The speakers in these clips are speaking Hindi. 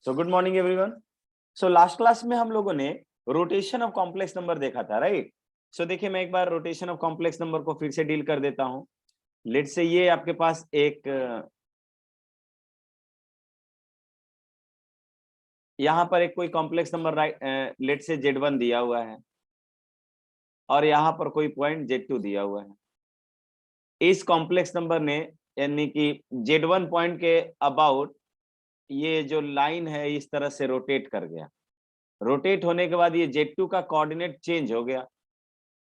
So good morning everyone. So last class में हम लोगों ने रोटेशन ऑफ कॉम्प्लेक्स नंबर देखा था, राइट। सो देखिए, मैं एक बार रोटेशन ऑफ कॉम्प्लेक्स नंबर को फिर से डील कर देता हूं। लेट से ये आपके पास एक यहाँ पर एक कोई कॉम्प्लेक्स नंबर राइट, लेट से Z1 दिया हुआ है और यहाँ पर कोई पॉइंट Z2 दिया हुआ है। इस कॉम्प्लेक्स नंबर ने यानी कि Z1 पॉइंट के अबाउट ये जो लाइन है इस तरह से रोटेट कर गया। रोटेट होने के बाद ये Z2 का कोऑर्डिनेट चेंज हो गया।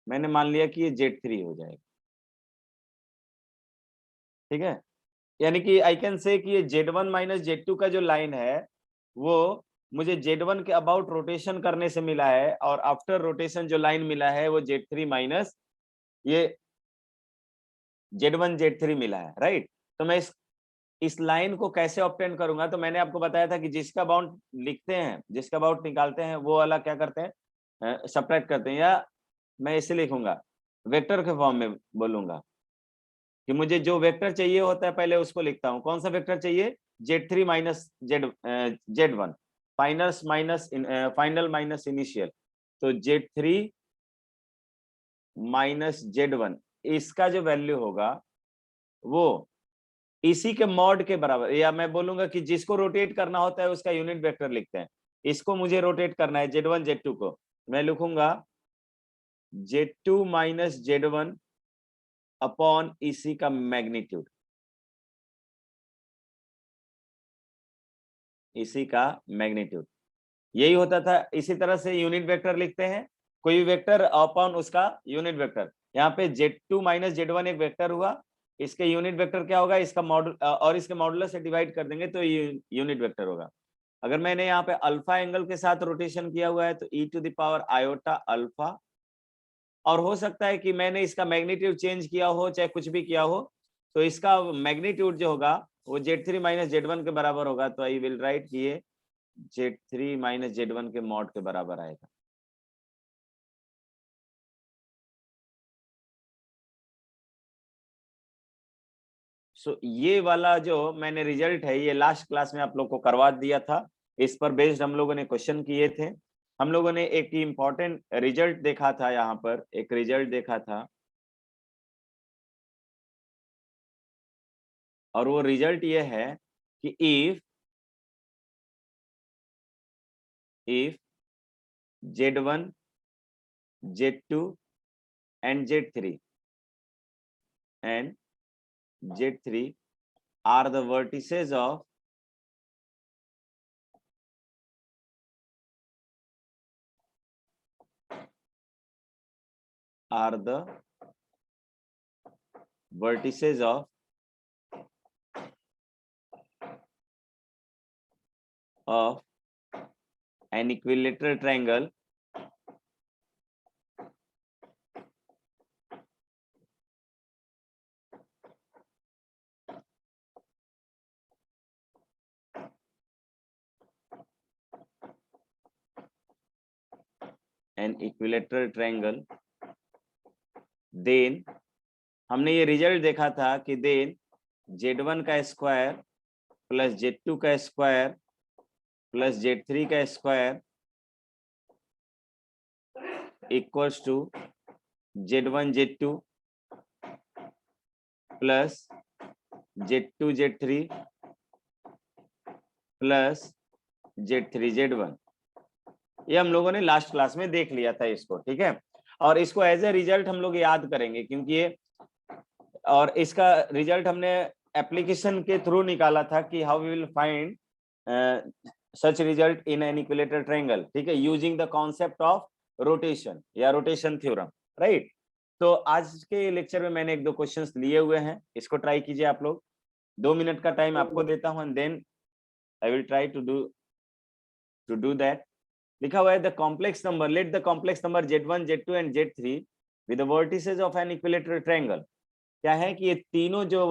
मैंने मान लिया कि ये Z3 हो जाएगा, ठीक है। यानी कि आई कैन से कि ये Z1 माइनस Z2 का जो लाइन है वो मुझे Z1 के अबाउट रोटेशन करने से मिला है, और आफ्टर रोटेशन जो लाइन मिला है वो Z3 माइनस ये Z1 Z3 मिला है, राइट। तो मैं इस लाइन को कैसे ऑब्टेन करूंगा, तो मैंने आपको बताया था कि जिसका बाउंड लिखते हैं, जिसका बाउंड निकालते हैं, वो वाला क्या करते हैं, सब्ट्रैक्ट करते हैं। या मैं इसे लिखूंगा वेक्टर के फॉर्म में, बोलूंगा कि मुझे जो वेक्टर चाहिए होता है पहले उसको लिखता हूं। कौन सा वेक्टर चाहिए? Z3 minus Z1, final minus initial. तो Z3 माइनस Z1 इसका जो वैल्यू होगा वो इसी के मॉड के बराबर, या मैं बोलूंगा कि जिसको रोटेट करना होता है उसका यूनिट वेक्टर लिखते हैं। इसको मुझे रोटेट करना है Z1 Z2 को, मैं लिखूंगा Z2 माइनस Z1 अपॉन इसी का मैग्नीट्यूड, इसी का मैग्नीट्यूड यही होता था। इसी तरह से यूनिट वेक्टर लिखते हैं, कोई भी वेक्टर अपॉन उसका यूनिट वेक्टर। यहाँ पे Z2 माइनस Z1 एक वेक्टर हुआ, इसके यूनिट वेक्टर क्या होगा, इसका मॉडुल और इसके मॉडुलस से डिवाइड कर देंगे तो यूनिट वेक्टर होगा। अगर मैंने यहाँ पे अल्फा एंगल के साथ रोटेशन किया हुआ है तो e to the power iota alpha, और हो सकता है कि मैंने इसका मैग्नीट्यूड चेंज किया हो, चाहे कुछ भी किया हो, तो इसका मैग्नीट्यूड जो होगा वो Z3 माइनस Z1 के बराबर होगा। तो आई विल राइट कि ये Z3 माइनस Z1 के मॉड के बराबर आएगा। सो ये वाला जो मैंने रिजल्ट है ये लास्ट क्लास में आप लोग को करवा दिया था। इस पर बेस्ड हम लोगों ने क्वेश्चन किए थे। हम लोगों ने एक इम्पॉर्टेंट रिजल्ट देखा था, यहाँ पर एक रिजल्ट देखा था, और वो रिजल्ट ये है कि if Z1 Z2 and Z3 are the vertices of of an equilateral triangle then हमने ये रिजल्ट देखा था कि देन Z1 का स्क्वायर प्लस Z2 का स्क्वायर प्लस Z3 का square equals to Z1 Z2 plus Z2 Z3 plus Z3 Z1। ये हम लोगों ने लास्ट क्लास में देख लिया था इसको, ठीक है। और इसको एज ए रिजल्ट हम लोग याद करेंगे, क्योंकि ये, और इसका रिजल्ट हमने एप्लीकेशन के थ्रू निकाला था कि how we will find such result in an equilateral triangle, ठीक है, using the concept of rotation या रोटेशन थ्योरम, राइट। तो आज के लेक्चर में मैंने एक दो क्वेश्चंस लिए हुए हैं, इसको ट्राई कीजिए आप लोग। 2 मिनट का टाइम आपको देता हूं and then I will try to do that. लिखा हुआ है the complex number, let the complex number Z1 Z2 and Z3 with the vertices of an equilateral triangle. क्या है कि ये तीनों जो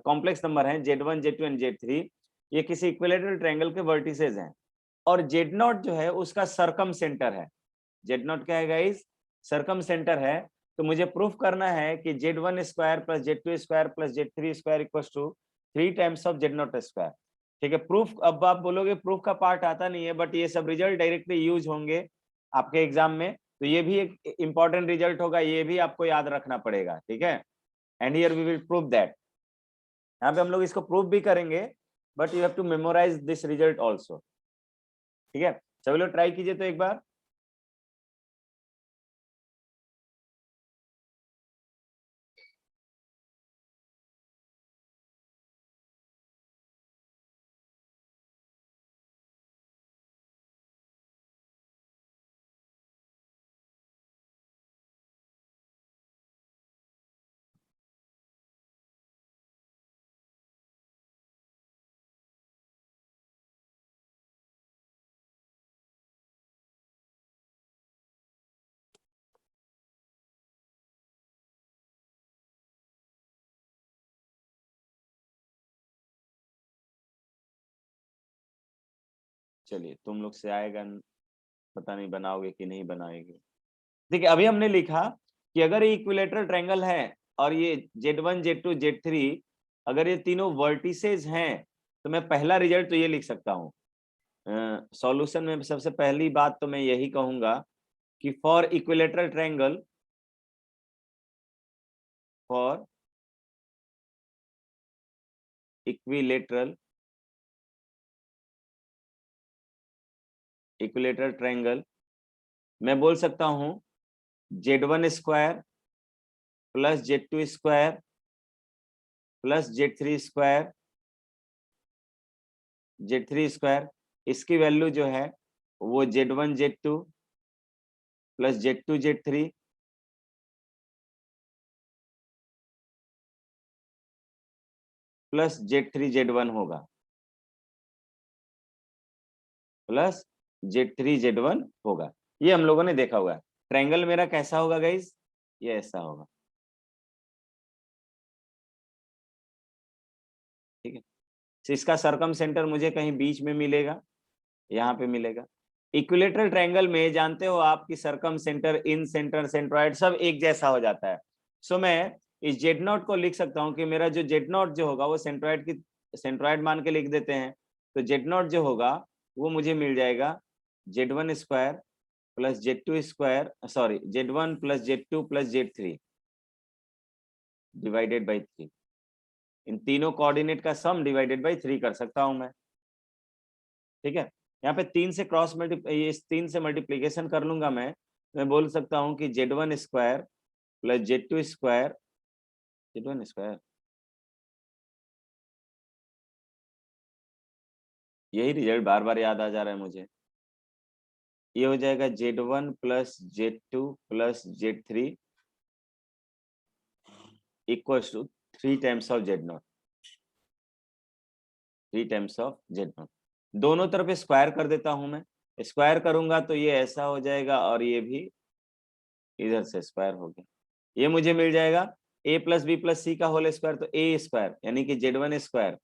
कॉम्प्लेक्स नंबर हैं Z1 Z2 एंड Z3, ये किसी इक्विलेटरल ट्रायंगल के वर्टिसेस हैं, और Z0 जो है उसका सरकम सेंटर है। Z0 क्या है गाइस? सरकम सेंटर है। तो मुझे प्रूफ करना है कि Z1 square plus Z2 square plus Z3 square equals to 3 times of Z0 square, ठीक है। प्रूफ, अब आप बोलोगे प्रूफ का पार्ट आता नहीं है, बट ये सब रिजल्ट डायरेक्टली यूज होंगे आपके एग्जाम में, तो ये भी एक इंपॉर्टेंट रिजल्ट होगा, ये भी आपको याद रखना पड़ेगा, ठीक है। And here we will prove that, यहाँ पे हम लोग इसको प्रूव भी करेंगे, but you have to memorise this result also, ठीक है। सभी लोग ट्राई कीजिए तो एक बार। चलिए, तुम लोग से आएगा, पता नहीं बनाओगे कि नहीं बनाएंगे। देखिए, अभी हमने लिखा कि अगर ये इक्विलेटरल ट्रायंगल है और ये Z1 Z2 Z3 अगर ये तीनों वर्टिसेस हैं, तो मैं पहला रिजल्ट तो ये लिख सकता हूँ। सॉल्यूशन में सबसे पहली बात तो मैं यही कहूंगा कि for equilateral triangle, for equilateral triangle मैं बोल सकता हूँ Z1 square plus Z2 square plus Z3 square, Z3 square, इसकी वैल्यू जो है वो Z1 Z2 plus Z2 Z3 plus Z3 Z1 होगा, प्लस Z3 Z1 होगा। ये हम लोगों ने देखा हुआ है। ट्रायंगल मेरा कैसा होगा गाइस? ये ऐसा होगा, ठीक है। तो इसका सरकम सेंटर मुझे कहीं बीच में मिलेगा, यहाँ पे मिलेगा। इक्विलेटरल ट्रायंगल में जानते हो आप कि सरकम सेंटर, इन सेंटर, सेंट्रॉइड सब एक जैसा हो जाता है। सो मैं इस जेड नॉट को लिख सकता हूँ कि मेरा जो जेड नॉट जो होगा वो सेंट्रॉइड की, सेंट्रॉइड मान के लिख देते हैं, तो जेड नॉट जो होगा वो मुझे मिल जाएगा Z1 square plus Z2 square, sorry Z1 plus Z2 plus Z3 divided by 3। इन तीनों कोऑर्डिनेट का सम डिवाइडेड बाई 3 कर सकता हूं मैं, ठीक है। यहाँ पे 3 से क्रॉस मल्टीप्लाई, इस 3 से मल्टीप्लीकेशन कर लूंगा मैं बोल सकता हूँ कि Z1 square plus Z2 square, Z1 square, यही रिजल्ट बार बार याद आ जा रहा है मुझे। ये हो जाएगा Z1 plus Z2 plus Z3 equals to 3 times of Z0, 3 times of Z0। दोनों तरफ स्क्वायर कर देता हूं मैं, स्क्वायर करूंगा तो ये ऐसा हो जाएगा और ये भी इधर से स्क्वायर हो गया। ये मुझे मिल जाएगा a plus B plus C का होल स्क्वायर, तो a स्क्वायर यानी कि Z1 square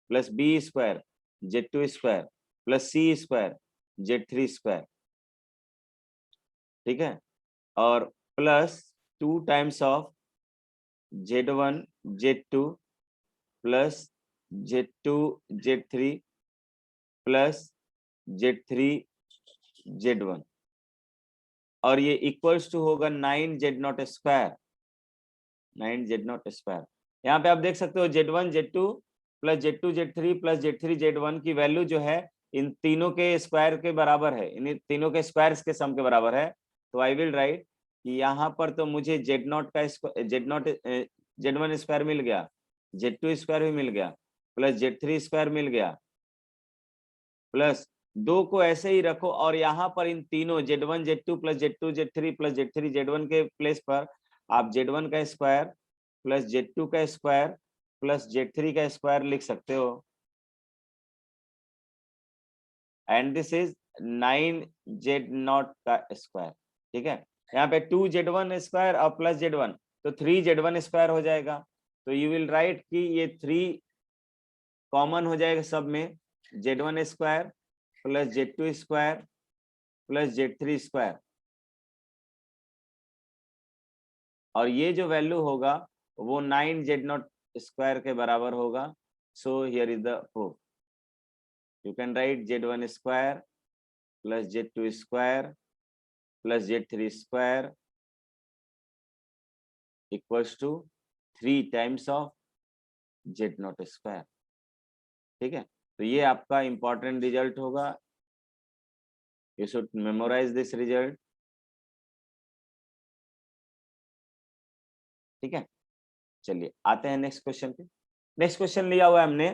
plus B square Z2 square plus C square Z3 square, ठीक है। और plus 2 times of Z1 Z2 plus Z2 Z3 plus Z3 Z1, और ये इक्वल्स टू होगा 9 Z0 स्क्वायर, 9 Z0 स्क्वायर। यहाँ पे आप देख सकते हो Z1 Z2 plus Z2 Z3 plus Z3 Z1 की वैल्यू जो है इन तीनों के स्क्वायर के बराबर है, इन तीनों के स्क्वायर्स के सम के बराबर है। तो आई विल राइट कि यहाँ पर तो मुझे Z0 का Z0 Z1 स्क्वायर मिल गया, Z2 स्क्वायर भी मिल गया, प्लस Z3 स्क्वायर मिल गया, प्लस 2 को ऐसे ही रखो और यहाँ पर इन तीनों Z1 Z2 plus Z2 Z3 plus Z3 Z1 के प्लेस पर आप Z1 का स्क्वायर प्लस Z2 का स्क्वायर प्लस Z3 का स्क्वायर लिख सकते हो, एंड दिस इज 9 Z0 का स्क्वायर, ठीक है। यहाँ पे 2 Z1 स्क्वायर और प्लस Z1 तो 3 Z1 स्क्वायर हो जाएगा। तो यू विल राइट कि ये 3 कॉमन हो जाएगा सब में, Z1 square plus Z2 square plus Z3 square, और ये जो वैल्यू होगा वो 9 Z0 स्क्वायर के बराबर होगा। So here is the proof. you can write Z1 square plus Z2 square plus Z3 square equals to 3 times of Z0 square। ठीक है, तो ये आपका इंपॉर्टेंट रिजल्ट होगा, you should memorise this result. ठीक है, चलिए आते हैं नेक्स्ट क्वेश्चन पे। नेक्स्ट क्वेश्चन लिया हुआ है हमने,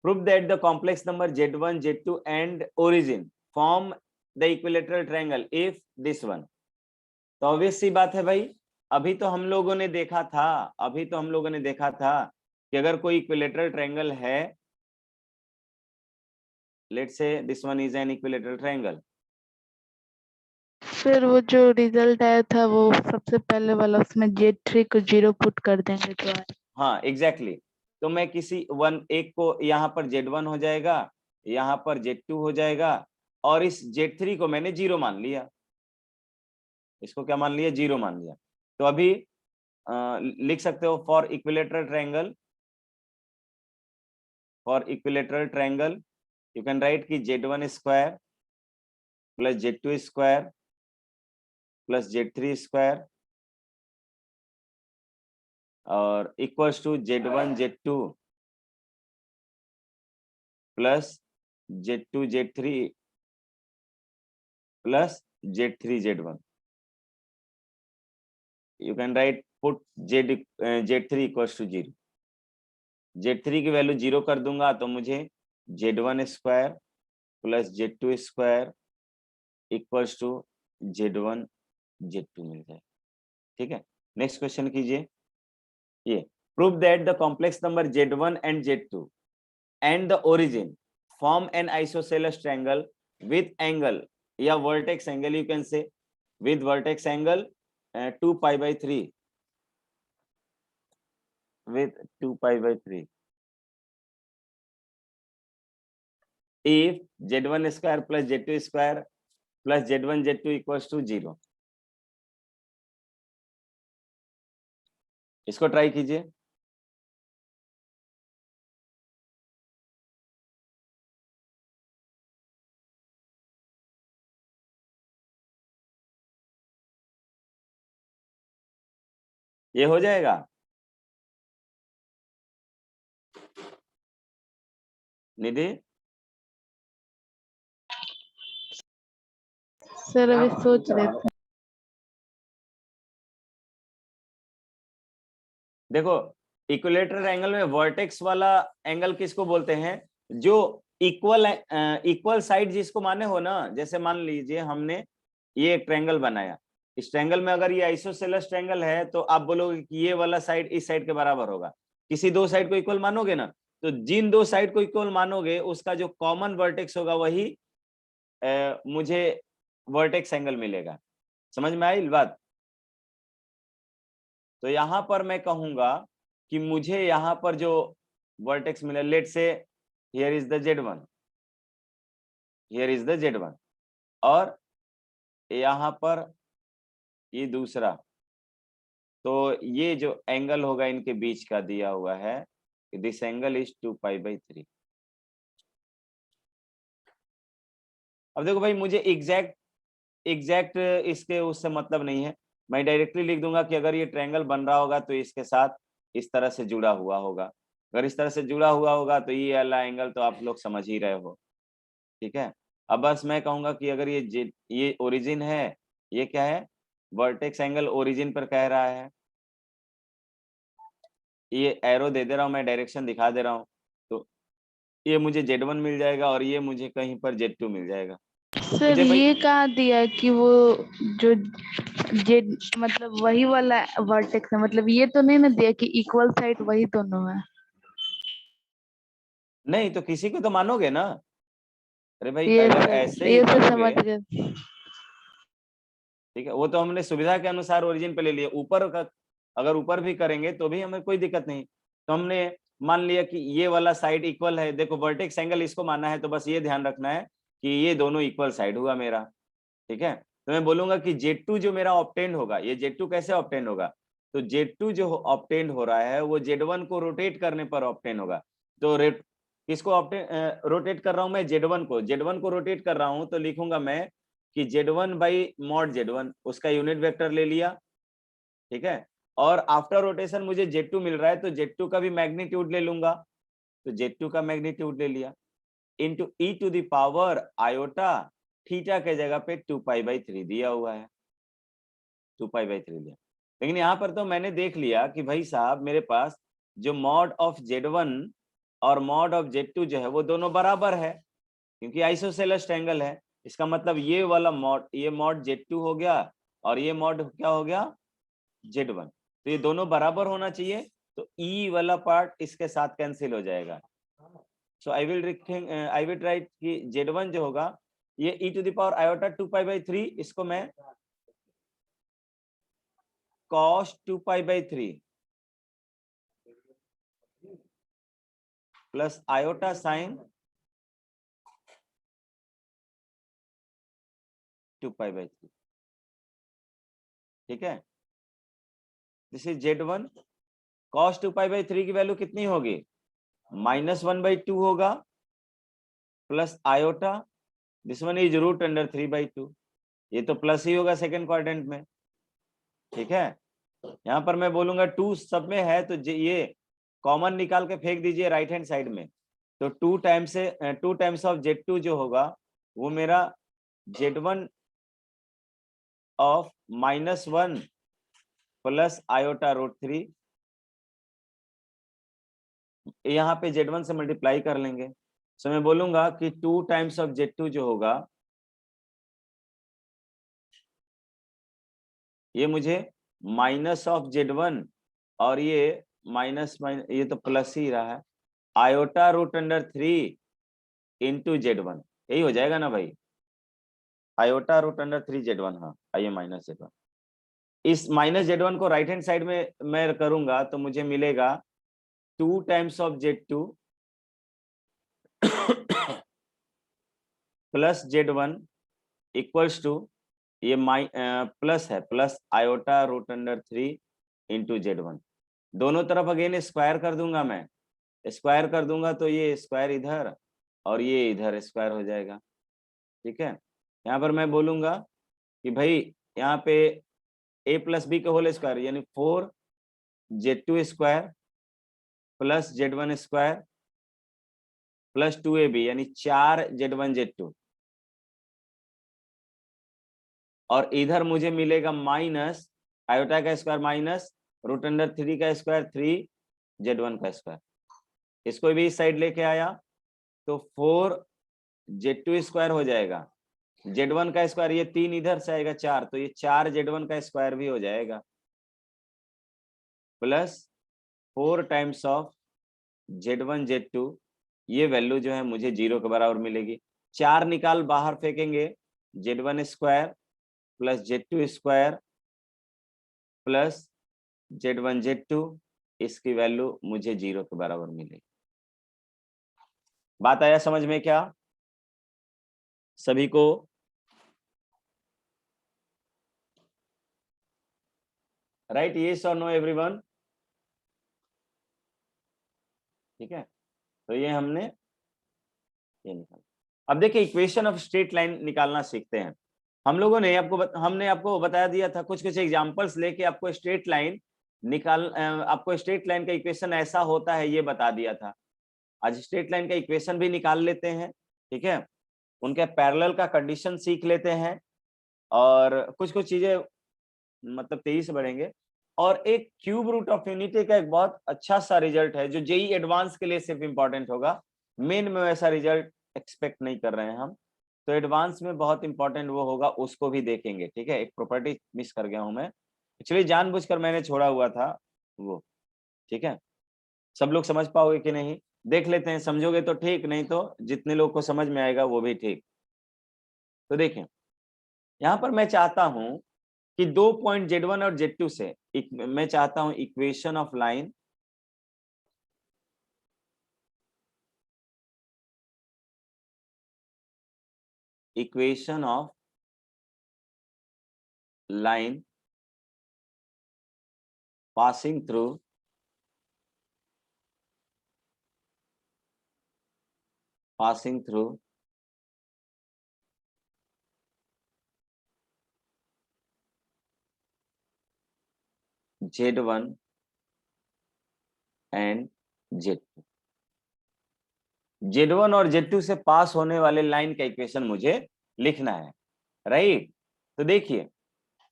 prove that the complex number Z1 Z2 and origin form the equilateral triangle if this one. तो ऑब्वियस सी बात है भाई, अभी तो हम लोगों ने देखा था कि अगर कोई इक्विलेटरल ट्रायंगल है, let's say this one is an equilateral triangle. Sir वो जो रिजल्ट आया था वो सबसे पहले वाला, उसमें Z3 को 0 पुट कर देंगे तो हाँ एग्जैक्टली तो मैं किसी एक को यहाँ पर Z1 हो जाएगा, यहाँ पर Z2 हो जाएगा, और इस Z3 को मैंने 0 मान लिया, इसको क्या मान लिया, 0 मान लिया। तो अभी लिख सकते हो for equilateral triangle you can write कि Z1 square plus Z2 square plus Z3 square और equals to Z1 Z2 plus Z2 Z3 plus Z3 Z1। you can write put Z3 equals to 0। Z3 की वैल्यू 0 कर दूंगा तो मुझे Z1 square plus Z2 square equals to Z1 Z2 मिल जाए। ठीक है, नेक्स्ट क्वेश्चन कीजिए, ये prove that the complex number Z1 and Z2 and the origin form an isosceles triangle with angle या vertex angle, you can say with vertex angle 2 pi by 3 with 2 pi by 3 if Z1 square plus Z2 square plus Z1 Z2 equals to 0। इसको ट्राई कीजिए। ये हो जाएगा? निधि सर अभी सोच रहे थे। देखो, इक्विलेटरल एंगल में वर्टेक्स वाला एंगल किसको बोलते हैं, जो इक्वल साइड जिसको माने हो ना, जैसे मान लीजिए हमने ये एक ट्रायंगल बनाया, इस ट्रायंगल में अगर ये आइसोसेलेस ट्रायंगल है तो आप बोलोगे कि ये वाला साइड इस साइड के बराबर होगा। किसी दो साइड को इक्वल मानोगे ना, तो जिन दो साइड को इक्वल मानोगे उसका जो कॉमन वर्टेक्स होगा वही मुझे वर्टेक्स एंगल मिलेगा। समझ में आई बात? तो यहाँ पर मैं कहूंगा कि मुझे यहाँ पर जो वर्टेक्स मिले, लेट से here is the Z1, here is the Z1, और यहाँ पर ये दूसरा, तो ये जो एंगल होगा इनके बीच का दिया हुआ है, this angle is 2 pi by 3। अब देखो भाई, मुझे एग्जैक्ट इसके उससे मतलब नहीं है, मैं डायरेक्टली लिख दूंगा कि अगर ये ट्रायंगल बन रहा होगा तो इसके साथ इस तरह से जुड़ा हुआ होगा, अगर इस तरह से जुड़ा हुआ होगा तो ये वाला एंगल तो आप लोग समझ ही रहे हो। ठीक है, अब बस मैं कहूंगा कि अगर ये ओरिजिन है, ये क्या है, वर्टेक्स एंगल ओरिजिन पर कह रहा है, ये एरो दे दे रहा हूं मैं, डायरेक्शन दिखा दे रहा हूं, तो ये मुझे Z1 मिल जाएगा और ये मुझे कहीं पर Z2 मिल जाएगा। सर मुझे भाई ये कहाँ दिया है कि वो जो जेड मतलब वही वाला वर्टेक्स है, मतलब ये तो नहीं ना दिया कि इक्वल साइड वही दोनों है। नहीं तो किसी को तो मानोगे ना। अरे भाई ये अगर सर ऐसे ही ये सर करोगे, समझ गए। ठीक है, वो तो हमने सुविधा के अनुसार ओरिजिन पे ले लिया, ऊपर का अगर ऊपर भी करेंगे तो भी हमें कोई दिक्कत नहीं। तो हमने मान लिया कि ये वाला साइड इक्वल है, देखो वर्टेक्स एंगल इसको मानना है तो बस ये ध्यान रखना है कि ये दोनों इक्वल साइड हुआ मेरा। ठीक है, तो मैं बोलूंगा कि Z2 जो मेरा ऑब्टेंड होगा, ये Z2 कैसे ऑब्टेंड होगा, तो Z2 जो ऑब्टेंड हो रहा है वो Z1 को रोटेट करने पर ऑब्टेंड होगा। तो किसको रोटेट कर रहा हूं मैं? Z1 को। Z1 को रोटेट कर रहा हूं तो लिखूंगा मैं कि Z1 बाई मॉड Z1, उसका यूनिट वेक्टर ले लिया, ठीक है। और आफ्टर रोटेशन मुझे Z2 मिल रहा है तो Z2 का भी मैग्नीट्यूड ले लूंगा, तो Z2 का मैग्नीट्यूड ले लिया into E to the power iota theta के जगह पे 2π/3 दिया हुआ है, 2π/3 दिया। लेकिन यहाँ पर तो मैंने देख लिया कि भाई साहब मेरे पास जो मॉड ऑफ Z1 और मॉड ऑफ Z2 जो है वो दोनों बराबर है, क्योंकि आइसोसेलेस ट्रायंगल है। इसका मतलब ये वाला मॉड, ये मॉड Z2 हो गया और ये मॉड क्या हो गया? Z1। तो ये दोनों बराबर होना चाहिए, तो ई वाला पार्ट इसके साथ कैंसिल हो जाएगा। सो आई विल राइट कि Z1 जो होगा ये ई टू द पावर आयोटा 2π/3, इसको मैं cos 2π/3 प्लस आयोटा साइन 2π/3, ठीक है। This is Z1। cos 2π/3 की वैल्यू कितनी होगी? -1/2 होगा plus iota, this one is √3/2, ये तो प्लस ही होगा सेकंड क्वाड्रेंट में, ठीक है। यहाँ पर मैं बोलूंगा 2 सब में है तो ये कॉमन निकाल के फेंक दीजिए राइट हैंड साइड में, तो 2 टाइम्स ऑफ Z2 जो होगा वो मेरा Z1 ऑफ -1 प्लस आयोटा √3, यहाँ पे Z1 से मल्टीप्लाई कर लेंगे। सो मैं बोलूंगा कि 2 टाइम्स ऑफ Z2 जो होगा ये मुझे माइनस ऑफ Z1 और ये माइनस ये तो प्लस ही रहा है, आयोटा √3 इंटू Z1, यही हो जाएगा ना भाई? आयोटा √3 Z1, हाँ आइए माइनस Z1। इस माइनस Z1 को राइट हैंड साइड में मैं करूंगा तो मुझे मिलेगा 2 times of Z2 plus Z1 equals to ये प्लस है, प्लस आयोटा √3 इंटू Z1। दोनों तरफ अगेन स्क्वायर कर दूंगा मैं, स्क्वायर कर दूंगा तो ये स्क्वायर इधर और ये इधर स्क्वायर हो जाएगा, ठीक है। यहाँ पर मैं बोलूंगा कि भाई यहाँ पे a प्लस बी का होल स्क्वायर यानी 4Z2 square plus Z1 square plus 2ab यानी 4Z1 Z2, और इधर मुझे मिलेगा माइनस आयोटा का स्क्वायर माइनस √3 का स्क्वायर 3Z1 का स्क्वायर, इसको भी इस साइड लेके आया तो 4Z2 स्क्वायर हो जाएगा, Z1 का स्क्वायर ये 3 इधर से आएगा 4, तो ये 4Z1 का स्क्वायर भी हो जाएगा plus 4 times of Z1 Z2, ये वैल्यू जो है मुझे 0 के बराबर मिलेगी। 4 निकाल बाहर फेंकेंगे, Z1 square plus Z2 square plus Z1 Z2, इसकी वैल्यू मुझे 0 के बराबर मिलेगी। बात आया समझ में क्या सभी को? राइट, यस और नो एवरीवन? ठीक है, तो ये हमने ये निकाला। अब देखिए इक्वेशन ऑफ स्ट्रेट लाइन निकालना सीखते हैं। हम लोगों ने हमने आपको बता दिया था कुछ एग्जांपल्स लेके आपको स्ट्रेट लाइन आपको स्ट्रेट लाइन का इक्वेशन ऐसा होता है ये बता दिया था। आज स्ट्रेट लाइन का इक्वेशन भी निकाल लेते हैं, ठीक है। उनके पैरेलल का कंडीशन सीख लेते हैं और कुछ चीजें मतलब तेजी से बढ़ेंगे। और एक क्यूब रूट ऑफ यूनिटी का एक बहुत अच्छा सा रिजल्ट है जो जेई एडवांस के लिए सिर्फ इंपॉर्टेंट होगा, मेन में वैसा रिजल्ट एक्सपेक्ट नहीं कर रहे हैं हम, तो एडवांस में बहुत इंपॉर्टेंट वो होगा, उसको भी देखेंगे, ठीक है। एक प्रॉपर्टी मिस कर गया हूं मैं, एक्चुअली जानबूझकर मैंने छोड़ा हुआ था वो, ठीक है। सब लोग समझ पाओगे कि नहीं देख लेते हैं, समझोगे तो ठीक, नहीं तो जितने लोग को समझ में आएगा वो भी ठीक। तो देखें यहाँ पर मैं चाहता हूं कि 2 पॉइंट Z1 और Z2 से मैं चाहता हूं equation of line passing through passing through Z1 and Z2। Z1 और Z2 से पास होने वाले लाइन का इक्वेशन मुझे लिखना है, राइट। तो देखिए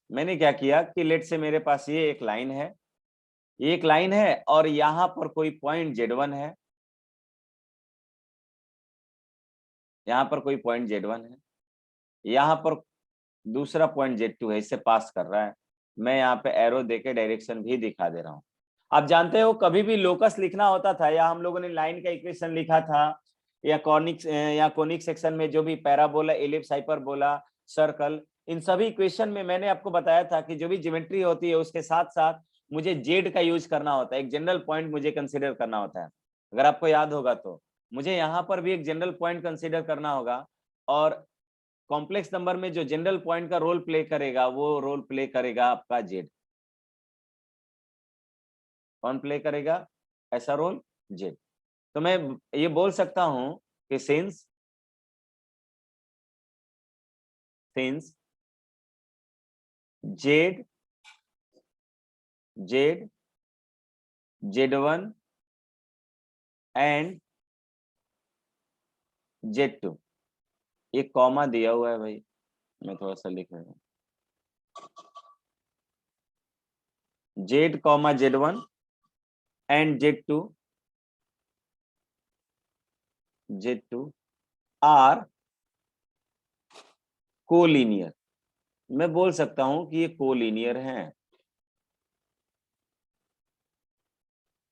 मैंने क्या किया कि लेट से मेरे पास ये एक लाइन है, ये एक लाइन है और यहां पर कोई पॉइंट Z1 है, यहां पर कोई पॉइंट Z1 है, यहां पर दूसरा पॉइंट Z2 है, इससे पास कर रहा है। मैं यहाँ पे एरो देके डायरेक्शन भी दिखा दे रहा हूँ। आप जानते हो कभी भी लोकस लिखना होता था या हम लोगों ने लाइन का इक्वेशन लिखा था या कोनिक सेक्शन में जो भी पैराबोला, एलिप्स, हाइपरबोला, सर्कल, इन सभी इक्वेशन में मैंने आपको बताया था कि जो भी ज्योमेट्री होती है उसके साथ साथ मुझे जेड का यूज करना होता है, एक जनरल पॉइंट मुझे कंसिडर करना होता है। अगर आपको याद होगा तो मुझे यहाँ पर भी एक जनरल पॉइंट कंसिडर करना होगा और कॉम्प्लेक्स नंबर में जो जनरल पॉइंट का रोल प्ले करेगा वो रोल प्ले करेगा आपका जेड। कौन प्ले करेगा ऐसा रोल? जेड। तो मैं ये बोल सकता हूं कि since Z Z1 and Z2, ये कॉमा दिया हुआ है भाई, मैं थोड़ा सा लिख रहा हूँ, Z, Z1 and Z2 are collinear. मैं बोल सकता हूं कि ये कोलिनियर हैं।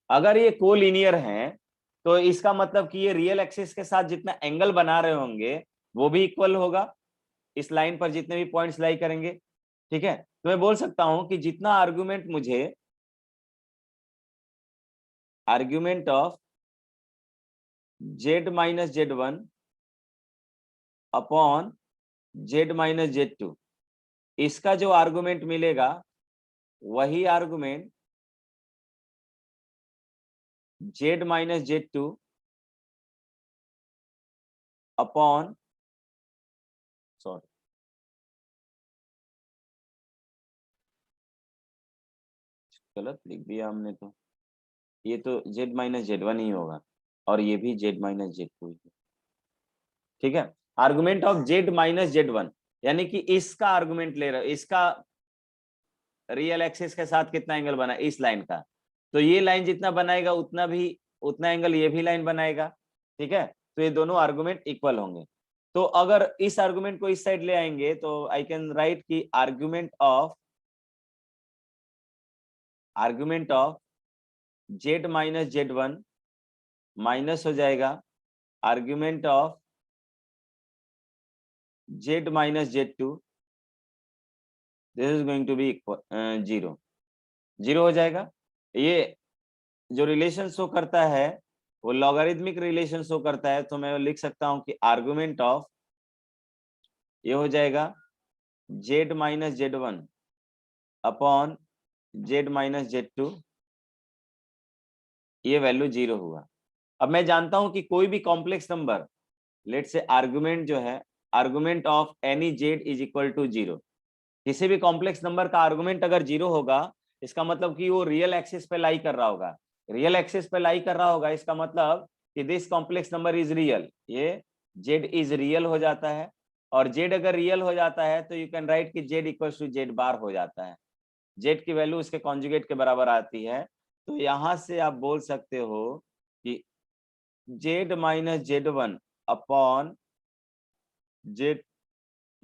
अगर ये कोलिनियर हैं तो इसका मतलब कि ये रियल एक्सिस के साथ जितना एंगल बना रहे होंगे वो भी इक्वल होगा इस लाइन पर जितने भी पॉइंट्स लाई करेंगे, ठीक है। तो मैं बोल सकता हूं कि जितना आर्गुमेंट मुझे argument of Z minus Z1 upon Z minus Z2, इसका जो आर्गुमेंट मिलेगा वही argument Z minus Z2 upon, sorry गलत लिख दिया हमने, तो ये तो Z माइनस Z1 ही होगा और ये भी Z माइनस Z2 ही, ठीक है। Argument of Z minus Z1 यानी कि इसका आर्गुमेंट ले रहे हो, इसका रियल एक्सिस के साथ कितना एंगल बना इस लाइन का, तो ये लाइन जितना बनाएगा उतना एंगल ये भी लाइन बनाएगा, ठीक है। तो ये दोनों आर्गुमेंट इक्वल होंगे। तो अगर इस आर्गुमेंट को इस साइड ले आएंगे तो आई कैन राइट कि argument of Z minus Z1 minus हो जाएगा argument of Z minus Z2, this is going to be zero, zero हो जाएगा। ये जो रिलेशन शो करता है वो लॉगरिथमिक रिलेशन शो करता है, तो मैं लिख सकता हूं कि आर्गुमेंट ऑफ ये हो जाएगा Z minus Z1 upon Z minus Z2, ये वैल्यू जीरो हुआ। अब मैं जानता हूं कि कोई भी कॉम्प्लेक्स नंबर लेट से आर्गुमेंट जो है argument of any Z is equal to zero, किसी भी कॉम्प्लेक्स नंबर का आर्गुमेंट अगर जीरो होगा इसका मतलब कि वो रियल एक्सिस पे लाई कर रहा होगा, रियल एक्सिस पे लाई कर रहा होगा, इसका मतलब कि this complex number is real, ये Z इज रियल हो जाता है। और Z अगर रियल हो जाता है तो यू कैन राइट कि Z इक्वल्स टू Z बार हो जाता है, Z की वैल्यू उसके कॉन्जुगेट के बराबर आती है। तो यहां से आप बोल सकते हो कि Z minus Z1 upon Z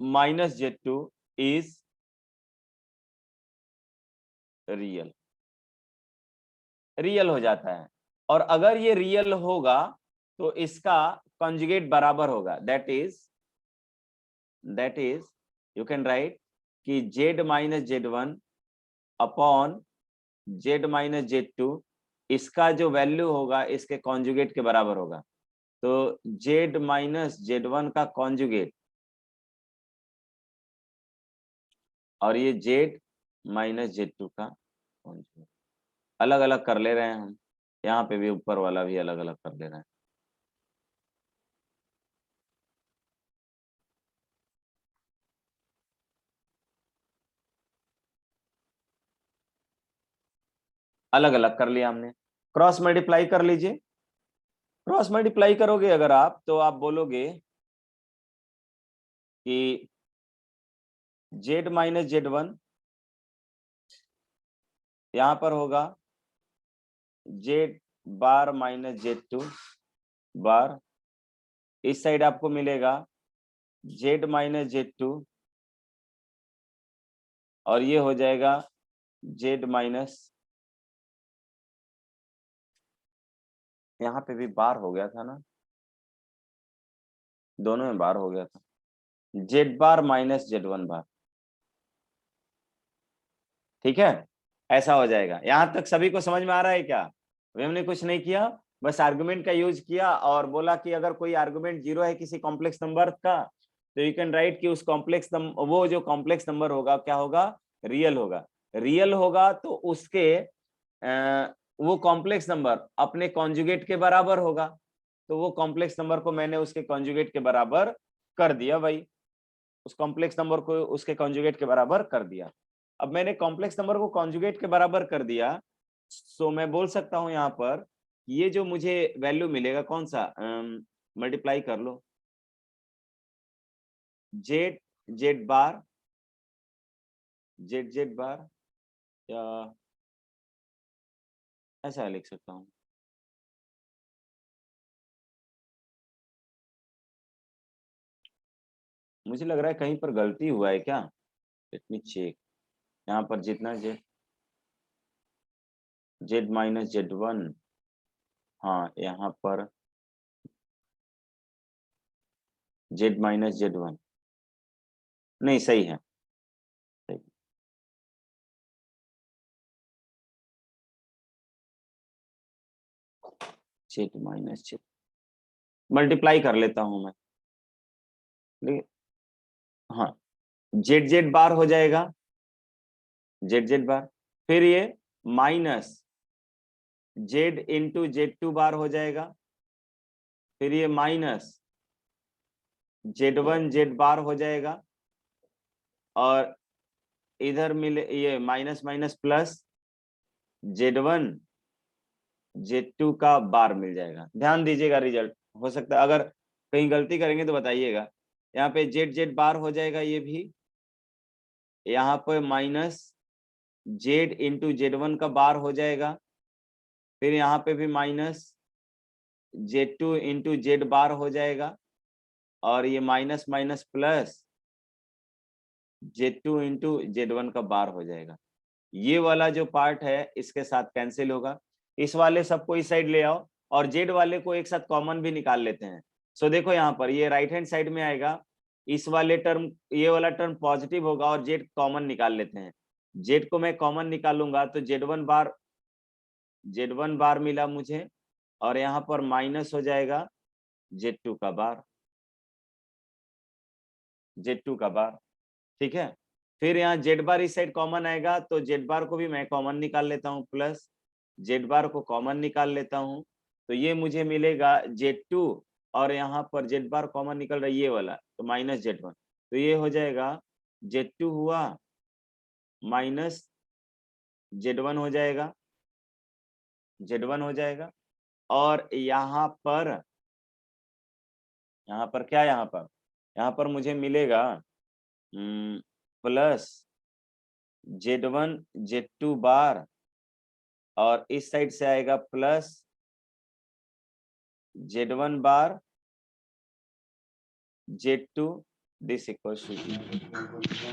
minus Z2 is real, real हो जाता है। और अगर ये रियल होगा तो इसका कॉन्जुगेट बराबर होगा, that is you can write कि Z minus Z1 upon Z minus Z2, इसका जो वैल्यू होगा इसके कॉन्जुगेट के बराबर होगा। तो Z माइनस Z1 का कॉन्जुगेट और ये Z माइनस Z2 का कॉन्जुगेट अलग अलग कर ले रहे हैं हम, यहाँ पे भी ऊपर वाला भी अलग अलग कर ले रहे हैं। अलग अलग कर लिया हमने। क्रॉस मल्टीप्लाई कर लीजिए। क्रॉस मल्टीप्लाई करोगे अगर आप, तो आप बोलोगे कि z माइनस Z1 यहां पर होगा Z बार माइनस Z2 बार, इस साइड आपको मिलेगा Z माइनस Z2 और ये हो जाएगा Z माइनस, यहाँ पे भी बार हो गया था ना, दोनों में बार हो गया था, Z बार माइनस Z1 बार। ठीक है, ऐसा हो जाएगा। यहां तक सभी को समझ में आ रहा है क्या? अभी हमने कुछ नहीं किया, बस आर्गुमेंट का यूज किया और बोला कि अगर कोई आर्गुमेंट 0 है किसी कॉम्प्लेक्स नंबर का, तो यू कैन राइट कि उस कॉम्प्लेक्स वो जो कॉम्प्लेक्स नंबर होगा क्या होगा, रियल होगा। रियल होगा तो उसके वो कॉम्प्लेक्स नंबर अपने कॉन्जुगेट के बराबर होगा, तो वो कॉम्प्लेक्स नंबर को मैंने उसके कॉन्जुगेट के बराबर कर दिया भाई, उस कॉम्प्लेक्स नंबर को उसके कॉन्जुगेट के बराबर कर दिया। अब मैंने कॉम्प्लेक्स नंबर को कॉन्जुगेट के बराबर कर दिया, सो मैं बोल सकता हूं यहाँ पर ये जो मुझे वैल्यू मिलेगा कौन सा, मल्टीप्लाई कर लो जेड जेड बार जेड जेड बार, या ऐसा लिख सकता हूँ, मुझे लग रहा है कहीं पर गलती हुआ है क्या, लेट मी चेक। यहाँ पर जितना जेड जेड माइनस Z1, हाँ यहाँ पर Z माइनस Z1 नहीं सही है, सही। Z माइनस Z मल्टीप्लाई कर लेता हूं मैं, हाँ जेड जेड बार हो जाएगा, जेड जेड बार, फिर ये माइनस जेड इंटू Z2 बार हो जाएगा, फिर ये माइनस Z1 जेड बार हो जाएगा, और इधर मिले ये minus minus plus Z1 Z2 का बार मिल जाएगा। ध्यान दीजिएगा, रिजल्ट हो सकता है अगर कहीं गलती करेंगे तो बताइएगा। यहाँ पे जेड जेड बार हो जाएगा, ये भी यहाँ पे माइनस जेड इंटू Z1 का बार हो जाएगा, फिर यहाँ पे भी माइनस Z2 इंटू जेड बार हो जाएगा, और ये minus minus plus Z2 into Z1 का बार हो जाएगा। ये वाला जो पार्ट है इसके साथ कैंसिल होगा, इस वाले सबको इस साइड ले आओ और जेड वाले को एक साथ कॉमन भी निकाल लेते हैं। सो देखो यहाँ पर ये राइट हैंड साइड में आएगा, इस वाले टर्म, ये वाला टर्म पॉजिटिव होगा और जेड कॉमन निकाल लेते हैं। जेड को मैं कॉमन निकालूंगा तो Z1 बार मिला मुझे, और यहाँ पर माइनस हो जाएगा Z2 का बार, Z2 का बार। ठीक है, फिर यहाँ जेड बार इस साइड कॉमन आएगा तो जेड बार को भी मैं कॉमन निकाल लेता हूँ, प्लस जेड बार को कॉमन निकाल लेता हूँ, तो ये मुझे मिलेगा Z2, और यहाँ पर जेड बार कॉमन निकल रहा है ये वाला, तो माइनस Z1, तो ये हो जाएगा Z2 हुआ माइनस Z1 हो जाएगा, Z1 हो जाएगा, और यहाँ पर क्या, यहाँ पर मुझे मिलेगा प्लस Z1 Z2 बार, और इस साइड से आएगा plus Z1 bar Z2, this equals to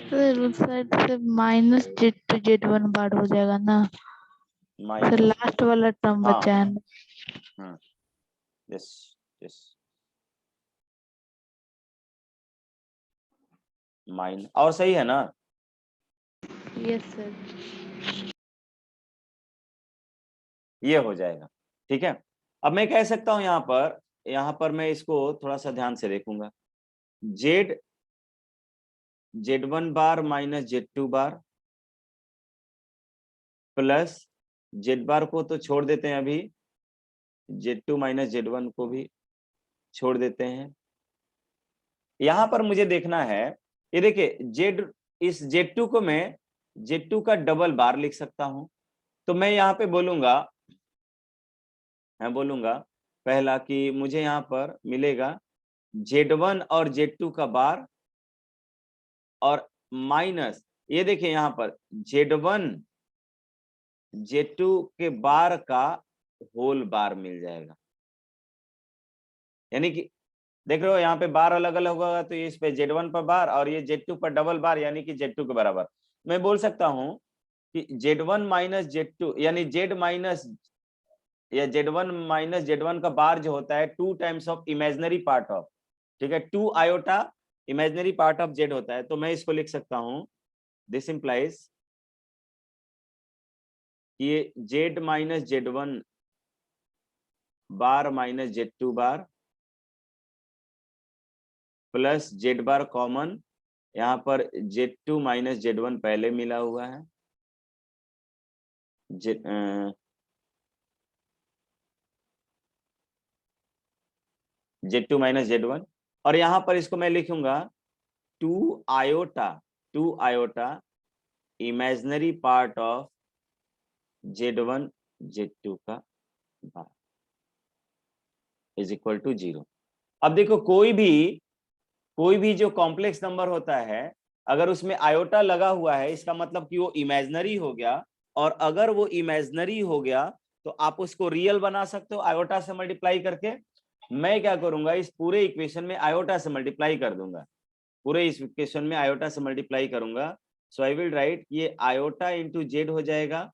sir उस साइड से माइनस Z1 बार हो जाएगा ना सर, माइनस, लास्ट वाला टर्म हाँ बचा है ना। यस यस, माइन और सही है ना? Yes sir. ये हो जाएगा। ठीक है, अब मैं कह सकता हूं यहाँ पर मैं इसको थोड़ा सा ध्यान से देखूंगा, Z1 बार माइनस Z2 बार प्लस Z बार को तो छोड़ देते हैं अभी, Z2 माइनस Z1 को भी छोड़ देते हैं। यहाँ पर मुझे देखना है, ये देखिए इस Z2 को मैं Z2 का डबल बार लिख सकता हूं, तो मैं यहाँ पे बोलूंगा, मैं बोलूंगा पहला कि मुझे यहाँ पर मिलेगा Z1 और Z2 का बार, और माइनस ये देखिए यहाँ पर Z1 Z2 के बार का होल बार मिल जाएगा। यानी कि देख रहे हो यहाँ पे बार अलग अलग होगा, तो ये इस पे Z1 पर बार और ये Z2 पर डबल बार, यानी कि Z2 के बराबर। मैं बोल सकता हूँ कि Z1 माइनस Z2 यानी Z माइनस या Z1 माइनस Z1 का बार जो होता है 2 times of imaginary part of, ठीक है, 2 iota imaginary part of Z होता है। तो मैं इसको लिख सकता हूँ, दिस इंप्लाइज ये Z माइनस Z1 बार माइनस Z2 बार प्लस Z बार कॉमन, यहाँ पर Z2 माइनस Z1 पहले मिला हुआ है, Z2 माइनस Z1, और यहाँ पर इसको मैं लिखूंगा 2 iota imaginary part of Z1 Z2 का बार इज इक्वल टू 0। अब देखो कोई भी जो कॉम्प्लेक्स नंबर होता है, अगर उसमें आयोटा लगा हुआ है इसका मतलब कि वो इमेजिनरी हो गया, और अगर वो इमेजिनरी हो गया तो आप उसको रियल बना सकते हो आयोटा से मल्टीप्लाई करके। मैं क्या करूंगा, इस पूरे इक्वेशन में आयोटा से मल्टीप्लाई कर दूंगा, पूरे इस इक्वेशन में आयोटा से मल्टीप्लाई करूंगा। सो आई विल राइट ये आयोटा इंटू जेड हो जाएगा,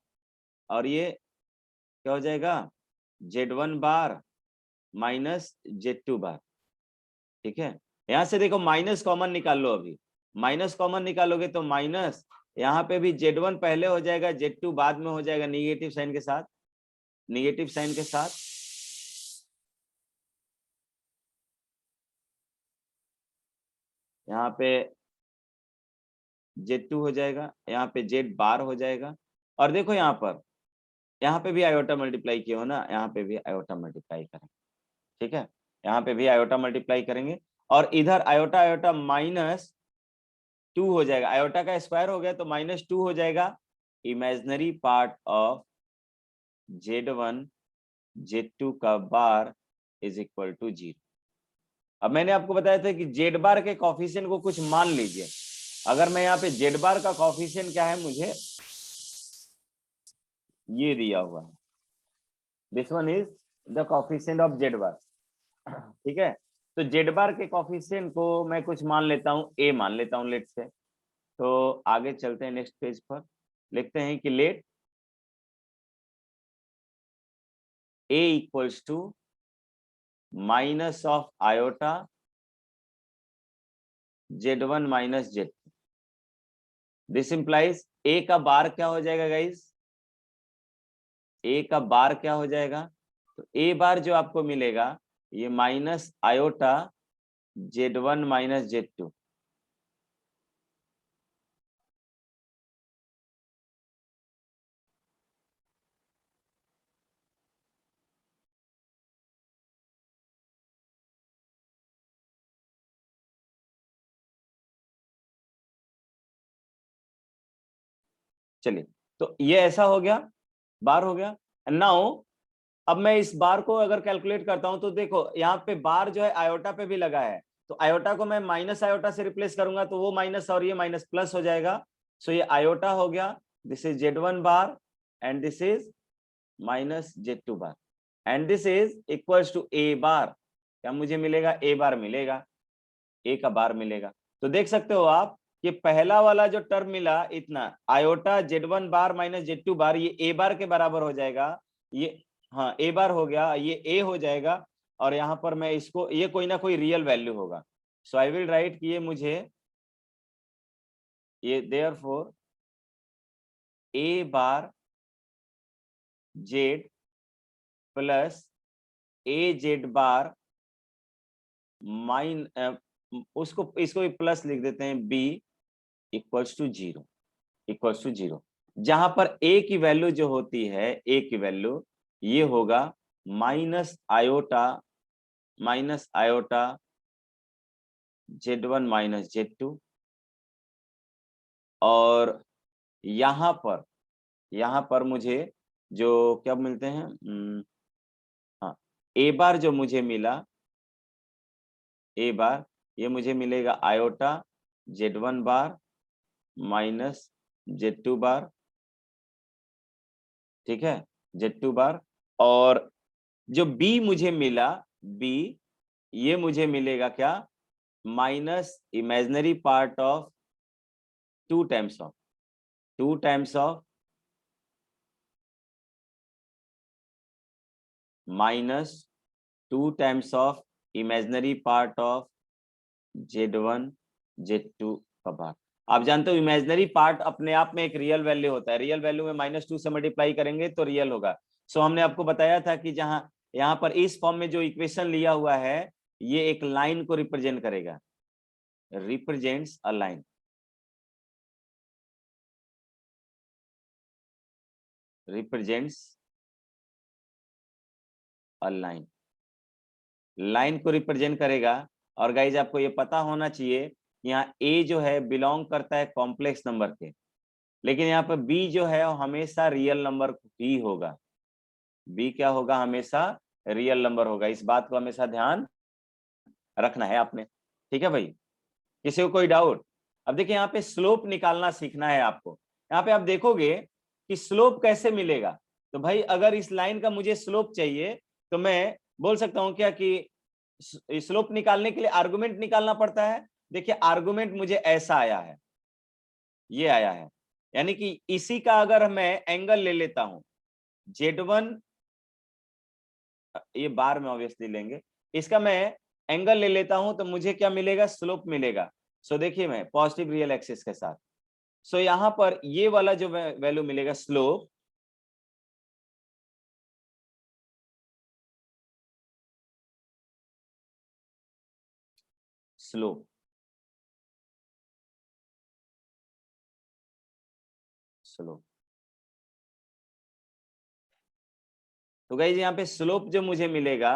और ये क्या हो जाएगा Z1 बार माइनस Z2 बार, ठीक है। यहाँ से देखो माइनस कॉमन निकाल लो, अभी माइनस कॉमन निकालोगे तो माइनस, यहाँ पे भी Z1 पहले हो जाएगा, Z2 बाद में हो जाएगा निगेटिव साइन के साथ, निगेटिव साइन के साथ। यहाँ पे Z2 हो जाएगा, यहाँ पे Z बार हो जाएगा, और देखो यहाँ पे भी आयोटा मल्टीप्लाई किया हो ना, यहाँ पे भी आयोटा मल्टीप्लाई करेंगे, ठीक है, यहाँ पे भी आयोटा मल्टीप्लाई करेंगे, और इधर आयोटा आयोटा माइनस 2 हो जाएगा, आयोटा का स्क्वायर हो गया तो माइनस 2 हो जाएगा, imaginary part of Z1 Z2 का बार इज इक्वल टू 0। अब मैंने आपको बताया था कि Z बार के कॉफिशिएंट को कुछ मान लीजिए। अगर मैं यहाँ पे Z बार का कॉफिशिएंट क्या है, मुझे ये दिया हुआ है, this one is the coefficient of Z बार, ठीक है। तो Z बार के कॉफिशिएंट को मैं कुछ मान लेता हूँ, A मान लेता हूँ लेट से। तो आगे चलते हैं नेक्स्ट पेज पर, लिखते हैं कि let A equals to minus of iota Z1 minus Z2। This implies A का बार क्या हो जाएगा गाइस, A का बार क्या हो जाएगा, तो A बार जो आपको मिलेगा ये minus iota Z1 minus Z2। चलिए, तो ये ऐसा हो गया, बार हो गया। नाउ अब मैं इस बार को अगर कैलकुलेट करता हूं तो देखो यहाँ पे बार जो है आयोटा पे भी लगा है, तो आयोटा को मैं माइनस आयोटा से रिप्लेस करूंगा तो वो माइनस और ये माइनस प्लस हो जाएगा। सो ये आयोटा हो गया, this is Z1 bar and this is minus Z2 bar, and this is equals to A bar. क्या मुझे मिलेगा, A बार मिलेगा, A का बार मिलेगा। तो देख सकते हो आप कि पहला वाला जो टर्म मिला इतना आयोटा Z1 बार माइनस Z2 बार, ये A बार के बराबर हो जाएगा, ये हाँ A बार हो गया, ये A हो जाएगा, और यहाँ पर मैं इसको, ये कोई ना कोई रियल वैल्यू होगा। सो आई विल राइट कि ये मुझे ये therefore A bar Z plus AZ bar माइन उसको इसको भी प्लस लिख देते हैं, B equals to 0, equals to 0, जहां पर A की वैल्यू जो होती है, A की वैल्यू ये होगा minus iota Z1 minus Z2, और यहाँ पर मुझे जो क्या मिलते हैं, हाँ, ए बार जो मुझे मिला, ए बार ये मुझे मिलेगा आयोटा Z1 बार माइनस Z2 बार, ठीक है, Z2 बार। और जो बी मुझे मिला, बी ये मुझे मिलेगा क्या, minus imaginary part of 2 times of 2 times of minus 2 times of imaginary part of Z1 Z2 का बार। आप जानते हो इमेजिनरी पार्ट अपने आप में एक रियल वैल्यू होता है, रियल वैल्यू में -2 से मल्टीप्लाई करेंगे तो रियल होगा। सो हमने आपको बताया था कि जहां यहाँ पर इस फॉर्म में जो इक्वेशन लिया हुआ है ये एक लाइन को रिप्रेजेंट करेगा, represents a line, represents a line, line को रिप्रेजेंट करेगा। और गाइज आपको ये पता होना चाहिए यहाँ ए जो है बिलोंग करता है कॉम्प्लेक्स नंबर के, लेकिन यहाँ पर बी जो है वो हमेशा रियल नंबर ही होगा, बी क्या होगा, हमेशा रियल नंबर होगा। इस बात को हमेशा ध्यान रखना है आपने, ठीक है भाई। किसी को कोई डाउट? अब देखिए यहाँ पे स्लोप निकालना सीखना है आपको। यहाँ पे आप देखोगे कि स्लोप कैसे मिलेगा, तो भाई अगर इस लाइन का मुझे स्लोप चाहिए तो मैं बोल सकता हूँ क्या कि स्लोप निकालने के लिए आर्गुमेंट निकालना पड़ता है। देखिए आर्गुमेंट मुझे ऐसा आया है, ये आया है, यानी कि इसी का अगर मैं एंगल ले लेता हूं Z1, ये बार में ऑब्वियसली लेंगे, इसका मैं एंगल ले लेता हूं तो मुझे क्या मिलेगा, स्लोप मिलेगा। सो देखिए मैं पॉजिटिव रियल एक्सिस के साथ, सो यहां पर ये वाला जो वैल्यू मिलेगा स्लोप, स्लोप स्लोप तो गाइस यहाँ पे स्लोप जो मुझे मिलेगा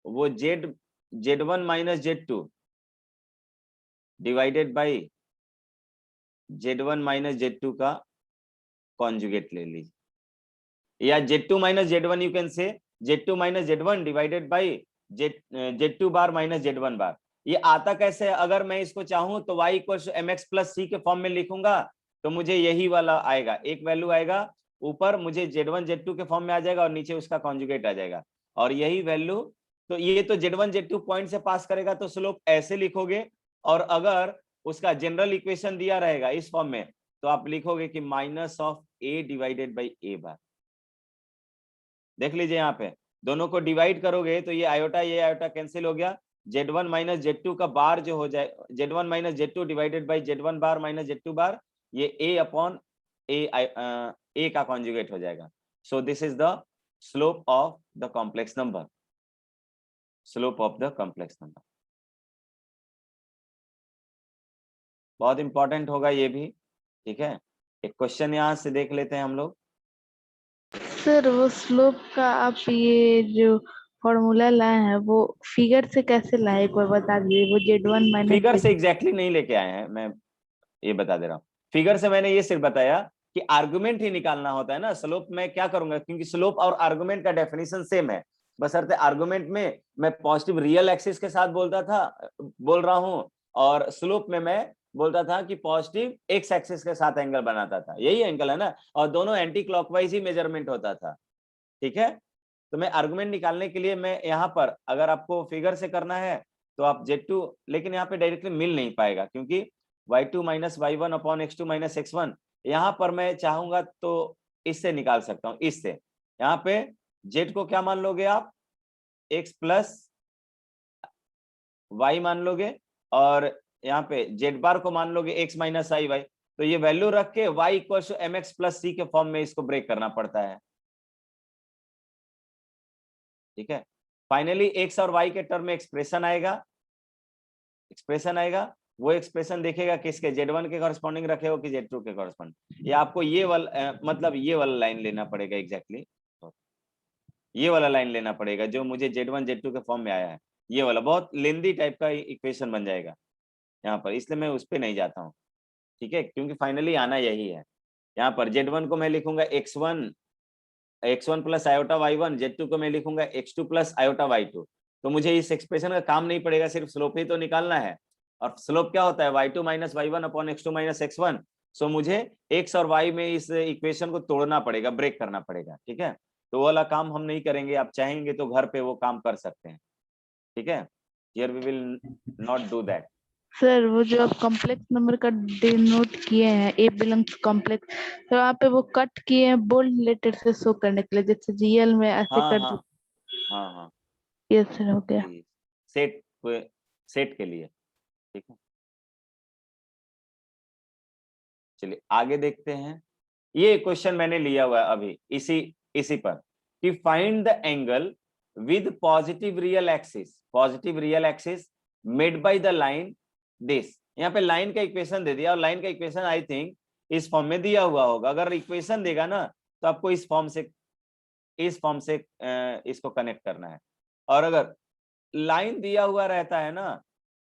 वो Z1 minus Z2 divided by Z1 minus Z2 का कॉन्जुगेट ले लीजिए, या Z2 minus Z1 you can से Z2 minus Z1 divided by Z2 bar minus Z1 बार। ये आता कैसे है, अगर मैं इसको चाहूं तो y equal mx plus c के फॉर्म में लिखूंगा तो मुझे यही वाला आएगा, एक वैल्यू आएगा, ऊपर मुझे Z1 Z2 के फॉर्म में आ जाएगा और नीचे उसका कॉन्जुगेट आ जाएगा, और यही वैल्यू, तो ये तो Z1 Z2 पॉइंट से पास करेगा तो स्लोप ऐसे लिखोगे, और अगर उसका जनरल इक्वेशन दिया रहेगा इस फॉर्म में तो आप लिखोगे कि minus of a divided by a बार। देख लीजिए यहाँ पे दोनों को डिवाइड करोगे तो ये आयोटा कैंसिल हो गया, Z1 माइनस Z2 का बार जो हो जाए, Z1 minus Z2 divided by Z1 bar minus Z2 बार, ये a अपॉन a का कॉन्जुगेट हो जाएगा। So this is the slope of the complex number, slope of the complex number. बहुत इंपॉर्टेंट होगा ये भी, ठीक है। एक क्वेश्चन यहाँ से देख लेते हैं हम लोग। सर वो स्लोप का आप ये जो फॉर्मूला लाए हैं वो फिगर से कैसे लाए, एक बार बता दीजिए। वो Z1 माइनस फिगर से एग्जैक्टली नहीं लेके आए हैं, मैं ये बता दे रहा हूँ। फिगर से मैंने ये सिर्फ बताया कि आर्गुमेंट ही निकालना होता है ना, स्लोप मैं क्या करूंगा, क्योंकि स्लोप और आर्गुमेंट का डेफिनेशन सेम है, बशर्ते आर्गुमेंट में मैं पॉजिटिव रियल एक्सिस के साथ बोल रहा हूँ, और स्लोप में मैं बोलता था कि पॉजिटिव एक्स एक्सिस के साथ एंगल बनाता था, यही एंगल है ना, और दोनों एंटी क्लॉकवाइज ही मेजरमेंट होता था, ठीक है। तो मैं आर्गुमेंट निकालने के लिए मैं यहाँ पर, अगर आपको फिगर से करना है तो आप Z2, लेकिन यहाँ पे डायरेक्टली मिल नहीं पाएगा क्योंकि y2 minus y1 upon x2 minus x1, यहाँ पर मैं चाहूंगा तो इससे निकाल सकता हूँ, इससे यहाँ पे z को क्या मान लोगे आप, x प्लस y मान लोगे, और यहाँ पे z बार को मान लोगे x माइनस आई वाई, तो ये वैल्यू रख के y equal to mx plus c के फॉर्म में इसको ब्रेक करना पड़ता है, ठीक है। फाइनली x और y के टर्म में एक्सप्रेशन आएगा, वो एक्सप्रेशन देखेगा किसके, Z1 के कॉरेस्पॉन्डिंग रखे हो कि Z2 के कॉरेस्पॉन्डिंग। ये आपको ये वाला मतलब ये वाला लाइन लेना पड़ेगा एग्जैक्टली, ये वाला लाइन लेना पड़ेगा जो मुझे Z1 Z2 के फॉर्म में आया है, ये वाला बहुत लेंदी टाइप का इक्वेशन बन जाएगा यहाँ पर, इसलिए मैं उस पर नहीं जाता हूँ, ठीक है, क्योंकि फाइनली आना यही है। यहाँ पर Z1 को मैं लिखूंगा x1 plus iota y1, z2 को मैं लिखूंगा x2 प्लस आयोटा y2। तो मुझे इस एक्सप्रेशन का काम नहीं पड़ेगा, सिर्फ स्लोप ही तो निकालना है। और स्लोप क्या होता है, y2 minus y1 upon x2 minus x1। सो मुझे x और y में इस इक्वेशन को तोड़ना पड़ेगा, ब्रेक करना पड़ेगा, ठीक है। तो वो वाला काम हम नहीं करेंगे, आप चाहेंगे तो घर पे वो काम कर सकते हैं, ठीक है। Here we will not do that. Sir वो जो आप कॉम्प्लेक्स नंबर का डिनोट किए हैं, ए बिलोंग्स कॉम्प्लेक्स, तो वहाँ पे वो कट किए हैं बोल्ड लेटर से शो करने के लिए, जैसे जीएल में ऐसे हाँ कर हाँ दो। हाँ हाँ, ये सर हो गया। सेट सेट के लिए, ठीक है। चलिए आगे देखते हैं। ये क्वेश्चन मैंने लिया हुआ है अभी इसी इसी पर, कि find the angle with positive real axis made by the line this. यहाँ पे लाइन का इक्वेशन दे दिया, और लाइन का इक्वेशन आई थिंक इस फॉर्म में दिया हुआ होगा। अगर इक्वेशन देगा ना तो आपको इस फॉर्म से इसको कनेक्ट करना है। और अगर लाइन दिया हुआ रहता है ना,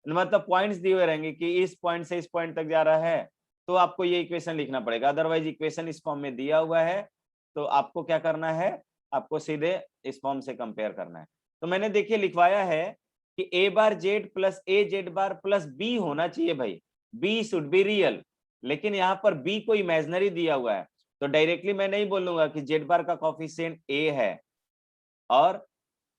मतलब पॉइंट्स दिए हुए रहेंगे कि इस पॉइंट से इस पॉइंट तक जा रहा है, तो आपको ये इक्वेशन लिखना पड़ेगा। अदरवाइज इक्वेशन इस फॉर्म में दिया हुआ है तो आपको क्या करना है, आपको सीधे इस फॉर्म से कंपेयर करना है। तो मैंने देखिए लिखवाया है कि ए बार जेड प्लस ए जेड बार प्लस बी होना चाहिए भाई, बी शुड बी रियल। लेकिन यहाँ पर बी को इमेजिनरी दिया हुआ है, तो डायरेक्टली मैं नहीं बोलूंगा कि जेड बार का कॉफिशिएंट ए है और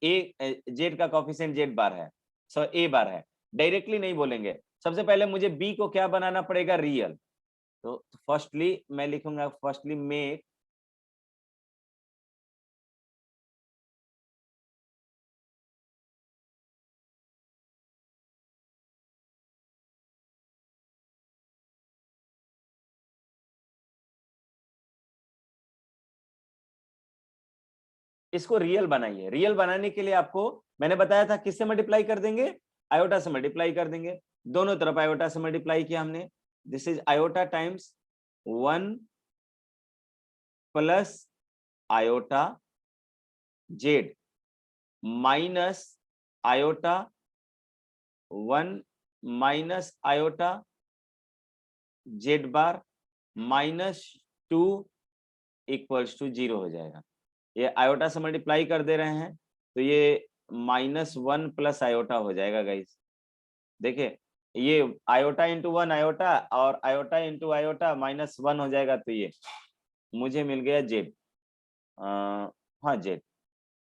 ए जेड का कॉफिशिएंट जेड बार है, सो ए बार है, डायरेक्टली नहीं बोलेंगे। सबसे पहले मुझे बी को क्या बनाना पड़ेगा, रियल। तो फर्स्टली मैं लिखूंगा, फर्स्टली मेक इसको रियल बनाइए। रियल बनाने के लिए आपको मैंने बताया था किससे मल्टीप्लाई कर देंगे, आयोटा से मल्टीप्लाई कर देंगे। दोनों तरफ आयोटा से मल्टीप्लाई किया हमने। This is iota times 1 plus iota Z minus iota 1 minus iota Z bar minus 2 equals to 0 हो जाएगा। ये आयोटा से मल्टीप्लाई कर दे रहे हैं तो ये -1 प्लस आयोटा हो जाएगा गाइस। देखिए ये आयोटा इंटू 1 आयोटा और आयोटा इंटू आयोटा -1 हो जाएगा, तो ये मुझे मिल गया जेड। हाँ जेड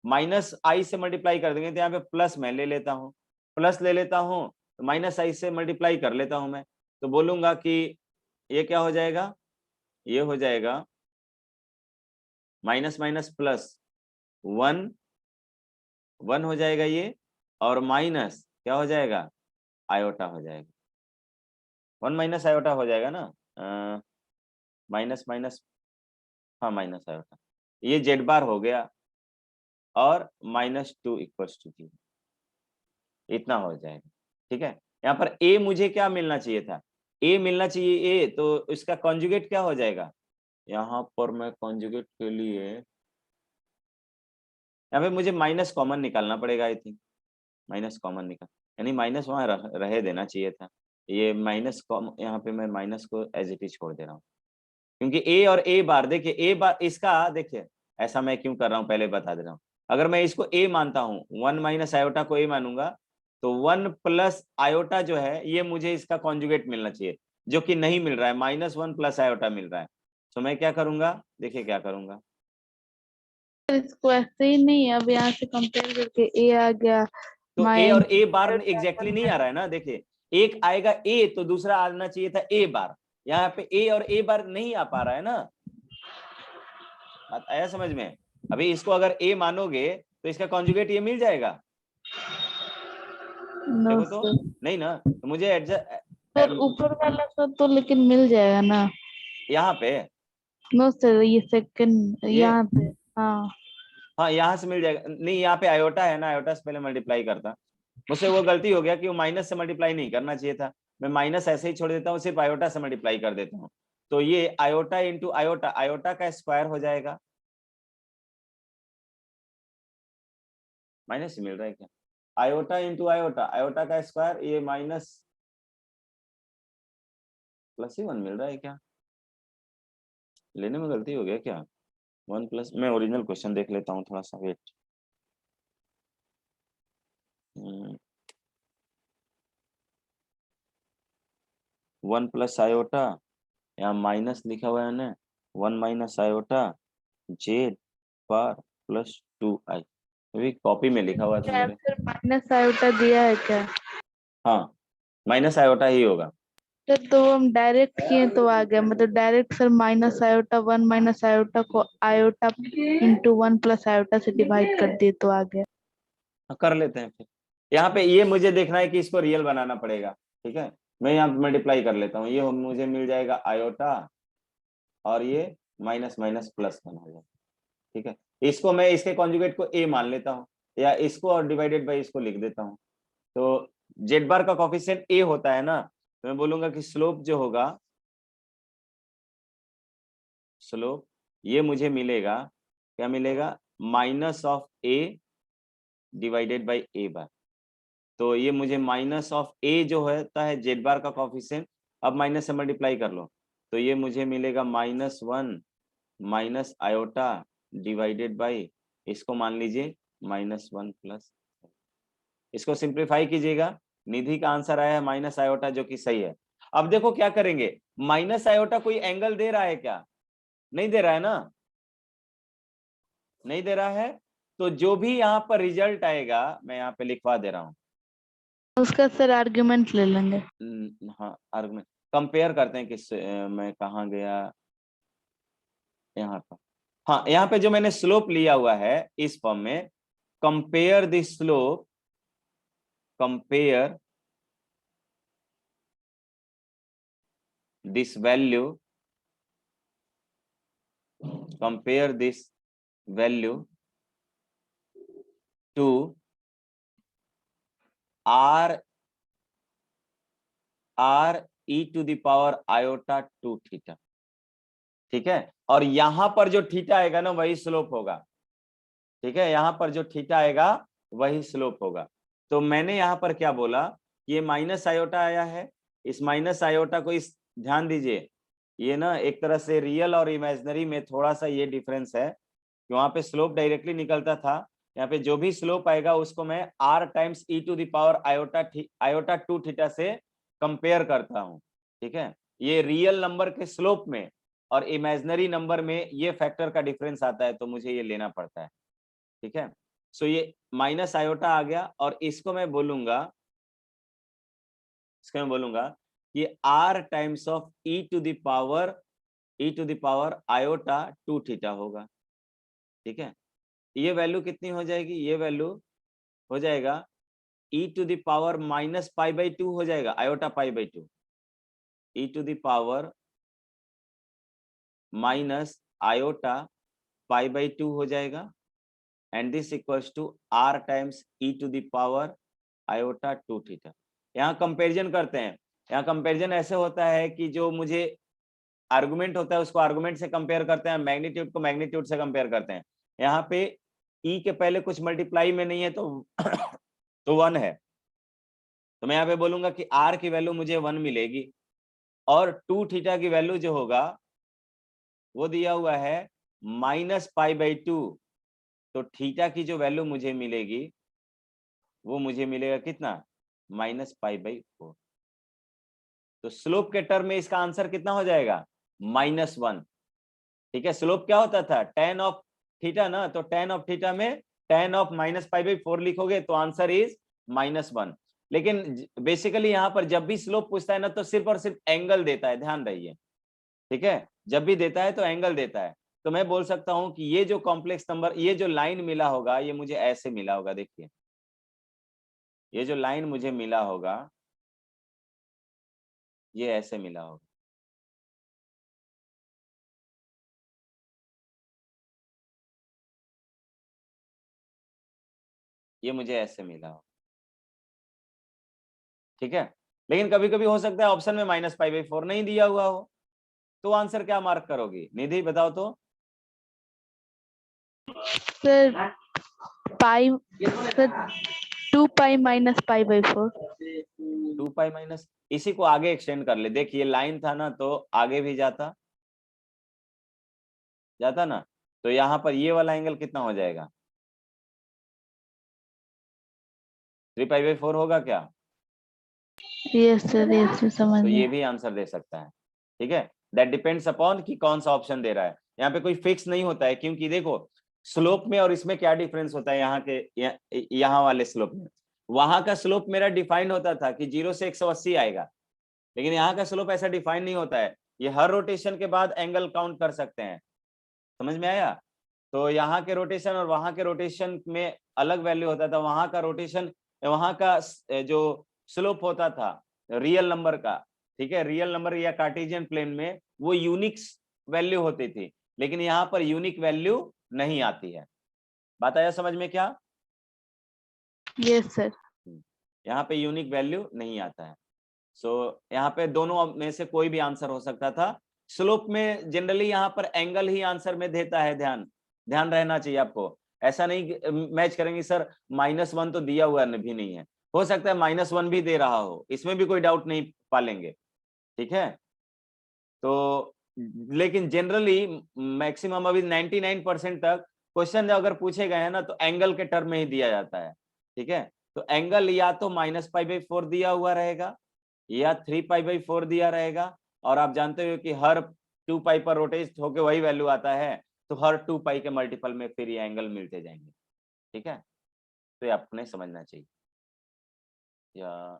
माइनस आई से मल्टीप्लाई कर देंगे तो यहाँ पे प्लस मैं ले लेता हूँ, प्लस ले लेता हूँ तो माइनस आई से मल्टीप्लाई कर लेता हूँ मैं। तो बोलूंगा कि ये क्या हो जाएगा, ये हो जाएगा माइनस माइनस प्लस 1 1 हो जाएगा ये, और माइनस क्या हो जाएगा, आयोटा हो जाएगा। 1 माइनस आयोटा हो जाएगा ना, माइनस माइनस, हाँ माइनस आयोटा, ये जेड बार हो गया और -2 इक्वल्स टू 0, इतना हो जाएगा, ठीक है। यहाँ पर ए मुझे क्या मिलना चाहिए था, ए मिलना चाहिए ए, तो इसका कॉन्जुगेट क्या हो जाएगा। यहाँ पर मैं कॉन्जुगेट के लिए यहाँ पे मुझे माइनस कॉमन निकालना पड़ेगा, आई थिंक माइनस कॉमन निकाल, यानी माइनस वहां रहे देना चाहिए था। ये माइनस यहाँ पे मैं माइनस को एज इट इज छोड़ दे रहा हूँ, क्योंकि ए और ए बार, देखिए ए बार इसका, देखिए ऐसा मैं क्यों कर रहा हूँ पहले बता दे रहा हूँ। अगर मैं इसको ए मानता हूँ, 1 माइनस आयोटा को ए मानूंगा, तो 1 प्लस आयोटा जो है ये मुझे इसका कॉन्जुगेट मिलना चाहिए, जो कि नहीं मिल रहा है, -1 प्लस आयोटा मिल रहा है। तो मैं क्या करूंगा, देखिए क्या करूंगा, इसको ऐसे ही नहीं, अब यहाँ से कंपेयर करके ए आ गया, तो ए और ए बार माइनस एग्जैक्टली नहीं आ रहा है ना। देखिए एक आएगा ए तो दूसरा आना चाहिए था ए बार, यहाँ पे ए और ए बार नहीं आ पा रहा है ना, बात आया समझ में। अभी इसको अगर ए मानोगे तो इसका कॉन्जुगेट ये मिल जाएगा, नो देखो तो सर। नहीं ना, तो मुझे सर ऊपर वाला का तो लेकिन मिल जाएगा ना। यहाँ पे नो सर, ये सेकंड ये, यहाँ पे, हाँ हाँ यहाँ से मिल जाएगा, नहीं यहाँ पे आयोटा है ना, आयोटा से पहले मल्टीप्लाई करता, मुझसे वो गलती हो गया कि वो माइनस से मल्टीप्लाई नहीं करना चाहिए था, मैं माइनस ऐसे ही छोड़ देता हूँ, सिर्फ आयोटा से मल्टीप्लाई कर देता हूँ। तो ये आयोटा इंटू आयोटा, आयोटा का स्क्वायर हो जाएगा, माइनस से मिल रहा है क्या, आयोटा इंटू आयोटा, आयोटा का स्क्वायर, ये माइनस +1 मिल रहा है क्या, लेने में गलती हो गया क्या, 1 प्लस, मैं ओरिजिनल क्वेश्चन देख लेता हूँ थोड़ा सा, वेट। 1 प्लस आयोटा, यहाँ माइनस लिखा हुआ है ना, 1 minus iota Z bar plus 2i, अभी कॉपी में लिखा हुआ था क्या मेरे। फिर माइनस आयोटा दिया है क्या? हाँ, माइनस आयोटा ही होगा। तो हम डायरेक्ट किए तो आ गया, मतलब direct sir minus iota 1 minus iota को आयोटा इंटू 1 प्लस आयोटा से डिवाइड कर दिए तो आ गया। कर लेते हैं फिर। यहाँ पे ये मुझे देखना है कि इसको रियल बनाना पड़ेगा, ठीक है। मैं यहाँ मल्टीप्लाई कर लेता हूँ, ये मुझे मिल जाएगा आयोटा और ये माइनस माइनस प्लस बना जाएगा, ठीक है। इसको मैं इसके कॉन्जुगेट को ए मान लेता हूँ, या इसको और डिवाइडेड बाई इसको लिख देता हूँ। तो जेड बार का कोफिशिएंट ए होता है ना, तो मैं बोलूंगा कि स्लोप जो होगा, स्लोप ये मुझे मिलेगा, क्या मिलेगा, minus of A divided by A bar. तो ये मुझे माइनस ऑफ ए जो होता है जेड बार का कोफिशिएंट, अब माइनस से मल्टीप्लाई कर लो, तो ये मुझे मिलेगा -1 माइनस आयोटा डिवाइडेड बाई, इसको मान लीजिए -1 प्लस। इसको सिंप्लीफाई कीजिएगा, निधि का आंसर आया है माइनस आयोटा, जो कि सही है। अब देखो क्या करेंगे, माइनस आयोटा कोई एंगल दे रहा है क्या? नहीं दे रहा है ना, नहीं दे रहा है। तो जो भी यहाँ पर रिजल्ट आएगा, मैं यहाँ पे लिखवा दे रहा हूँ। उसका सर आर्ग्यूमेंट ले लेंगे। हाँ, आर्गुमेंट कंपेयर करते हैं किस, मैं कहाँ गया, यहाँ पर। हाँ, यहाँ पे जो मैंने स्लोप लिया हुआ है इस फॉर्म में, compare the slope, compare this value, compare this value to r e to the power iota 2 theta, ठीक है। और यहां पर जो थीटा आएगा ना वही स्लोप होगा, ठीक है। यहां पर जो थीटा आएगा वही स्लोप होगा। तो मैंने यहां पर क्या बोला, ये माइनस आयोटा आया है, इस माइनस आयोटा को, इस ध्यान दीजिए, ये ना एक तरह से रियल और इमेजिनरी में थोड़ा सा ये डिफरेंस है कि वहां पे स्लोप डायरेक्टली निकलता था, यहाँ पे जो भी स्लोप आएगा उसको मैं r times e to the power iota 2 theta से कंपेयर करता हूँ, ठीक है। ये रियल नंबर के स्लोप में और इमेजिनरी नंबर में ये फैक्टर का डिफरेंस आता है, तो मुझे ये लेना पड़ता है, ठीक है। सो ये माइनस आयोटा आ गया, और इसको मैं बोलूंगा कि r times of e to the power iota 2 theta होगा, ठीक है। ये वैल्यू कितनी हो जाएगी, ये वैल्यू हो जाएगा e to the power minus pi by 2 हो जाएगा, iota pi by 2, e to the power minus iota pi by 2 हो जाएगा, and this equals to r times e to the power iota 2 theta. यहाँ कंपैरिजन करते हैं, यहाँ कंपैरिजन ऐसे होता है कि जो मुझे आर्गुमेंट होता है उसको आर्गुमेंट से कंपेयर करते हैं, मैग्नीट्यूड को मैग्नीट्यूड से कंपेयर करते हैं। यहाँ पे e के पहले कुछ मल्टीप्लाई में नहीं है, तो तो 1 है, तो मैं यहाँ पे बोलूंगा कि r की वैल्यू मुझे 1 मिलेगी, और 2 थीटा की वैल्यू जो होगा वो दिया हुआ है -π/2, तो थीटा की जो वैल्यू मुझे मिलेगी वो मुझे मिलेगा कितना, -π/4। तो स्लोप के टर्म में इसका आंसर कितना हो जाएगा, -1, ठीक है। स्लोप क्या होता था, tan ऑफ थीटा ना, तो tan ऑफ थीटा में tan ऑफ -π/4 लिखोगे तो आंसर इज -1। लेकिन बेसिकली यहाँ पर जब भी स्लोप पूछता है ना, तो सिर्फ और सिर्फ एंगल देता है, ध्यान रहिए, ठीक है। जब भी देता है तो एंगल देता है। तो मैं बोल सकता हूं कि ये जो कॉम्प्लेक्स नंबर, ये जो लाइन मिला होगा, ये मुझे ऐसे मिला होगा, देखिए ये जो लाइन मुझे मिला होगा ये ऐसे मिला होगा, ये मुझे ऐसे मिला होगा, ठीक है। लेकिन कभी कभी हो सकता है ऑप्शन में -π/4 नहीं दिया हुआ हो, तो आंसर क्या मार्क करोगी, निधि बताओ तो। Sir pi, sir 2π minus π/4। 2π minus, इसी को आगे एक्सटेंड कर ले, देखिए लाइन था ना तो आगे भी जाता ना, तो यहाँ पर ये वाला एंगल कितना हो जाएगा, 3π/4 होगा क्या? यस सर, यस समझ तो गए। ये भी आंसर दे सकता है, ठीक है। दैट डिपेंड्स अपॉन कि कौन सा ऑप्शन दे रहा है। यहाँ पे कोई फिक्स नहीं होता है, क्योंकि देखो स्लोप में और इसमें क्या डिफरेंस होता है, यहाँ के यहाँ वाले स्लोप में, वहां का स्लोप मेरा डिफाइंड होता था कि 0 से 180 आएगा, लेकिन यहाँ का स्लोप ऐसा डिफाइन नहीं होता है। ये हर रोटेशन के बाद एंगल काउंट कर सकते हैं, समझ में आया? तो यहाँ के रोटेशन और वहां के रोटेशन में अलग वैल्यू होता था। वहां का रोटेशन, वहां का जो स्लोप होता था रियल नंबर का, ठीक है, रियल नंबर या कार्टेशियन प्लेन में वो यूनिक वैल्यू होती थी, लेकिन यहाँ पर यूनिक वैल्यू नहीं आती है। बात आया समझ में क्या? Yes sir. यहाँ पे यूनिक वैल्यू नहीं आता है। सो यहाँ पे दोनों में से कोई भी आंसर हो सकता था। स्लोप में जनरली यहाँ पर एंगल ही आंसर में देता है, ध्यान रहना चाहिए आपको। ऐसा नहीं मैच करेंगे सर -1 तो दिया हुआ भी नहीं है, हो सकता है -1 भी दे रहा हो, इसमें भी कोई डाउट नहीं पालेंगे, ठीक है। तो लेकिन जनरली मैक्सिमम अभी 99% तक क्वेश्चन अगर पूछे गए हैं ना तो एंगल के टर्म में ही दिया जाता है, ठीक है। तो एंगल या तो -π/4 दिया हुआ रहेगा या 3π/4 दिया रहेगा, और आप जानते हो कि हर 2π पर रोटेट होके वही वैल्यू आता है, तो हर 2π के मल्टीपल में फिर ये एंगल मिलते जाएंगे, ठीक है। तो ये आपने समझना चाहिए। या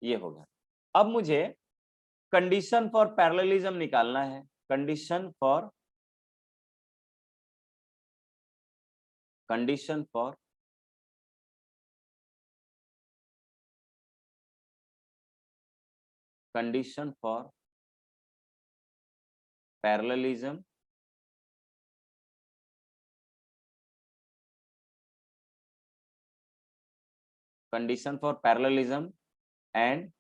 ये होगा। अब मुझे कंडीशन फॉर पैरेललिज्म निकालना है। Condition for parallelism and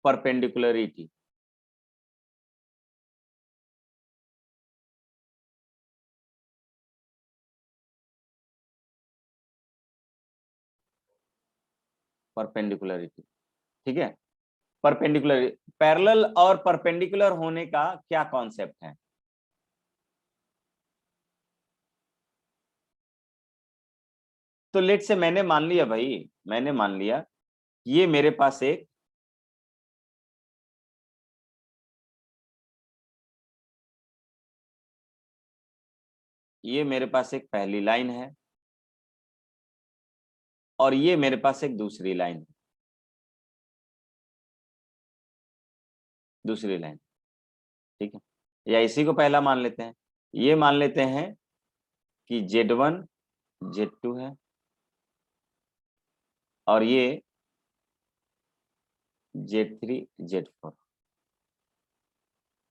perpendicularity. Perpendicularity, ठीक है। परपेंडिकुलर, पैरेलल और परपेंडिकुलर होने का क्या कॉन्सेप्ट है? तो लेट से मैंने मान लिया भाई, मैंने मान लिया ये मेरे पास एक पहली लाइन है और ये मेरे पास एक दूसरी लाइन, ठीक है। या इसी को पहला मान लेते हैं, ये मान लेते हैं कि Z1 Z2 है और ये Z3 Z4।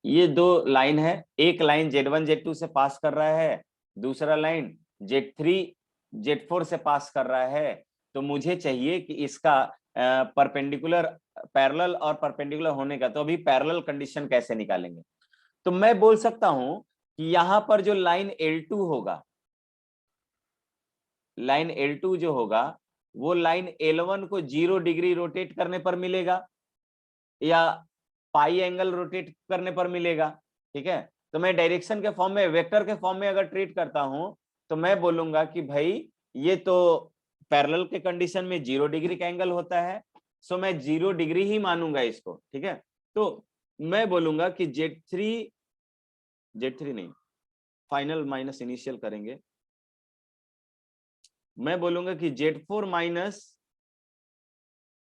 ये दो लाइन है, एक लाइन Z1 Z2 से पास कर रहा है, दूसरा लाइन Z3 Z4 से पास कर रहा है। तो मुझे चाहिए कि इसका परपेंडिकुलर, पैरेलल और परपेंडिकुलर होने का। तो अभी पैरेलल कंडीशन कैसे निकालेंगे? तो मैं बोल सकता हूं कि यहां पर जो लाइन L2 होगा, लाइन L2 जो होगा वो लाइन L1 को 0 डिग्री रोटेट करने पर मिलेगा या पाई एंगल रोटेट करने पर मिलेगा, ठीक है। तो मैं डायरेक्शन के फॉर्म में, वेक्टर के फॉर्म में अगर ट्रीट करता हूं तो मैं बोलूंगा कि भाई ये तो पैरेलल के कंडीशन में 0 डिग्री का एंगल होता है, सो मैं 0 डिग्री ही मानूंगा इसको, ठीक है। तो मैं बोलूंगा कि Z3 नहीं, फाइनल माइनस इनिशियल करेंगे। मैं बोलूंगा कि Z4 माइनस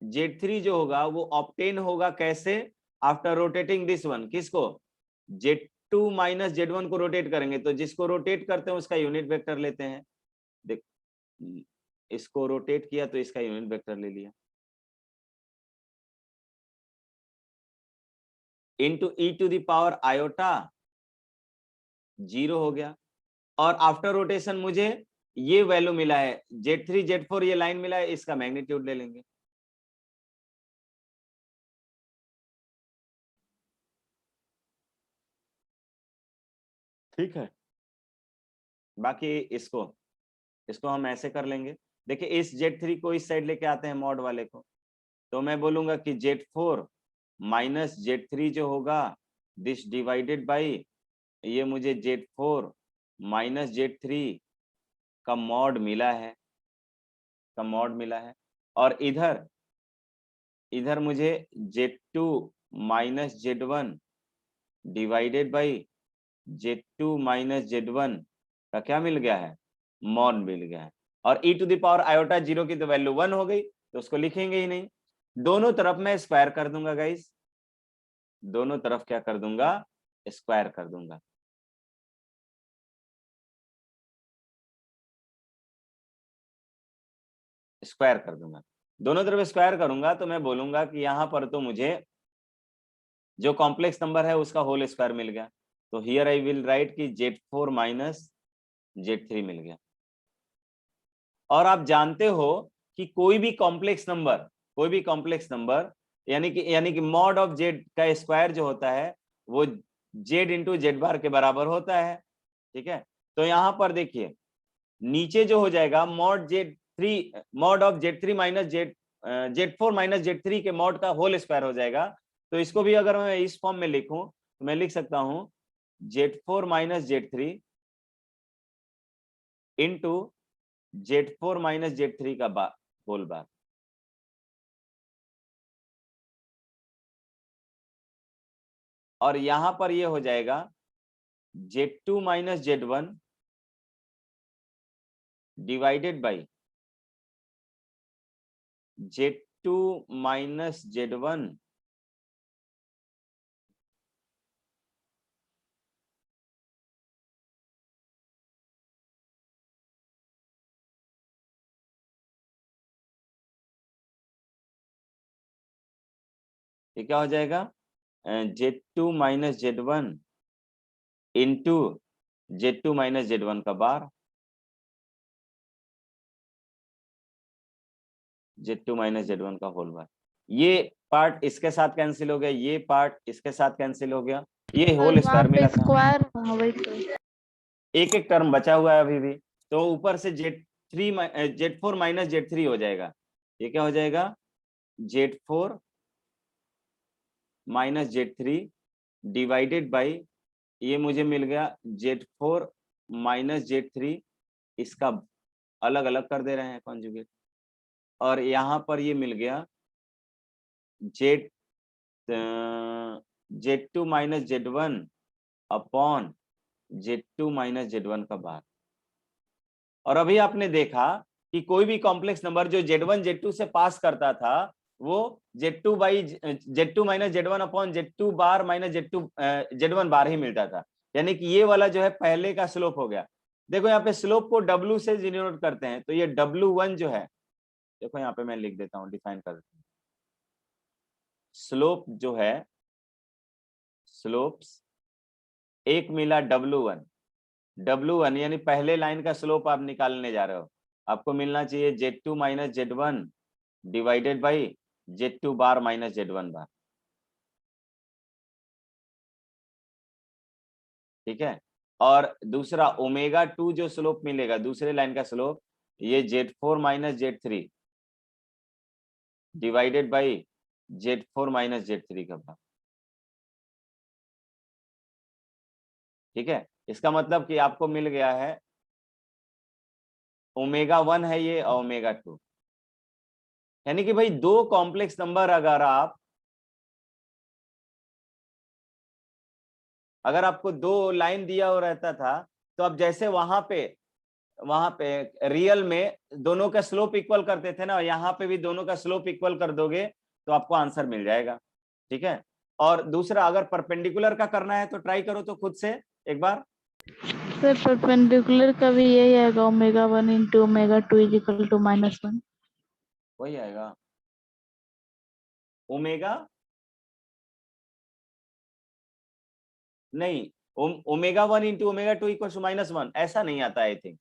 Z3 जो होगा वो ऑब्टेन होगा कैसे? आफ्टर रोटेटिंग दिस वन, किसको? Z2 माइनस Z1 को रोटेट करेंगे, तो जिसको रोटेट करते हैं उसका यूनिट वेक्टर लेते हैं। देख, इसको रोटेट किया तो इसका यूनिट वेक्टर ले लिया, into e to the power iota 0 हो गया। और आफ्टर रोटेशन मुझे ये वैल्यू मिला है Z3 Z4, ये लाइन मिला है, इसका मैग्नीट्यूड ले लेंगे। ठीक है, बाकी इसको हम ऐसे कर लेंगे। देखिए इस Z3 को इस साइड लेके आते हैं मॉड वाले को, तो मैं बोलूंगा कि Z4 माइनस Z3 जो होगा दिस डिवाइडेड बाई ये मुझे Z4 माइनस Z3 का मॉड मिला है, और इधर मुझे Z2 minus Z1 divided by Z2 minus Z1 का क्या मिल गया है, मॉड मिल गया है। और e to the power iota 0 की तो वैल्यू 1 हो गई, तो उसको लिखेंगे ही नहीं। दोनों तरफ मैं स्क्वायर कर दूंगा गाइस, दोनों तरफ क्या कर दूंगा, स्क्वायर कर दूंगा। स्क्वायर कर दूंगा, दोनों तरफ स्क्वायर करूंगा तो मैं बोलूंगा कि यहाँ पर तो मुझे जो कॉम्प्लेक्स नंबर है उसका होल स्क्वायर मिल गया। तो हियर आई विल राइट कि Z4 माइनस Z3 मिल गया। और आप जानते हो कि कोई भी कॉम्प्लेक्स नंबर यानी कि मॉड ऑफ जेड का स्क्वायर जो होता है वो जेड इंटू जेड बार के बराबर होता है, ठीक है। तो यहाँ पर देखिए नीचे जो हो जाएगा mod of Z3 minus Z4 minus Z3 के मॉड का होल स्क्वायर हो जाएगा। तो इसको भी अगर मैं इस फॉर्म में लिखूं तो मैं लिख सकता हूं Z4 minus Z3 into Z4 minus Z3 का होल बार। और यहां पर ये हो जाएगा Z2 minus Z1 divided by Z2 minus Z1 ये क्या हो जाएगा, Z2 minus Z1 into Z2 minus Z1 का बार, Z2 माइनस Z1 का होल बार। ये पार्ट इसके साथ कैंसिल हो गया, ये पार्ट इसके साथ कैंसिल हो गया, ये होल स्क्वायर मिला था। स्क्वायर वही तो एक एक टर्म बचा हुआ है अभी भी, तो ऊपर से Z4 माइनस Z3 हो जाएगा। ये क्या हो जाएगा, Z4 minus Z3 divided by ये मुझे मिल गया Z4 माइनस Z3, इसका अलग अलग कर दे रहे हैं कॉन्जुगेट, और यहाँ पर ये मिल गया Z2 minus Z1 upon Z2 minus Z1 का बार। और अभी आपने देखा कि कोई भी कॉम्प्लेक्स नंबर जो Z1 Z2 से पास करता था वो Z2 minus Z1 upon Z2 बार माइनस Z1 बार ही मिलता था। यानी कि ये वाला जो है पहले का स्लोप हो गया। देखो यहाँ पे स्लोप को W से डिनोट करते हैं, तो ये W1 जो है, देखो यहाँ पे मैं लिख देता हूँ, डिफाइन कर देता हूँ। स्लोप जो है, स्लोप्स एक मिला W1 यानी पहले लाइन का स्लोप आप निकालने जा रहे हो, आपको मिलना चाहिए Z2 minus Z1 divided by Z2 bar minus Z1 बार, ठीक है। और दूसरा ओमेगा 2 जो स्लोप मिलेगा दूसरे लाइन का स्लोप, ये Z4 minus Z3 divided by Z4 minus Z3 का बार, ठीक है। इसका मतलब कि आपको मिल गया है ओमेगा 1 है ये और ओमेगा 2, यानी कि भाई दो कॉम्प्लेक्स नंबर अगर आपको दो लाइन दिया हो रहता था, तो अब जैसे वहां पे रियल में दोनों का स्लोप इक्वल करते थे ना, यहाँ पे भी दोनों का स्लोप इक्वल कर दोगे तो आपको आंसर मिल जाएगा, ठीक है। और दूसरा अगर परपेंडिकुलर का करना है तो ट्राई करो तो खुद से एक बार। सर परपेंडिकुलर का भी यही आएगा, omega 1 into omega 2 is equal to -1। वही आएगा ओमेगा, नहीं omega 1 into omega 2 equal to -1 ऐसा नहीं आता, आई थिंक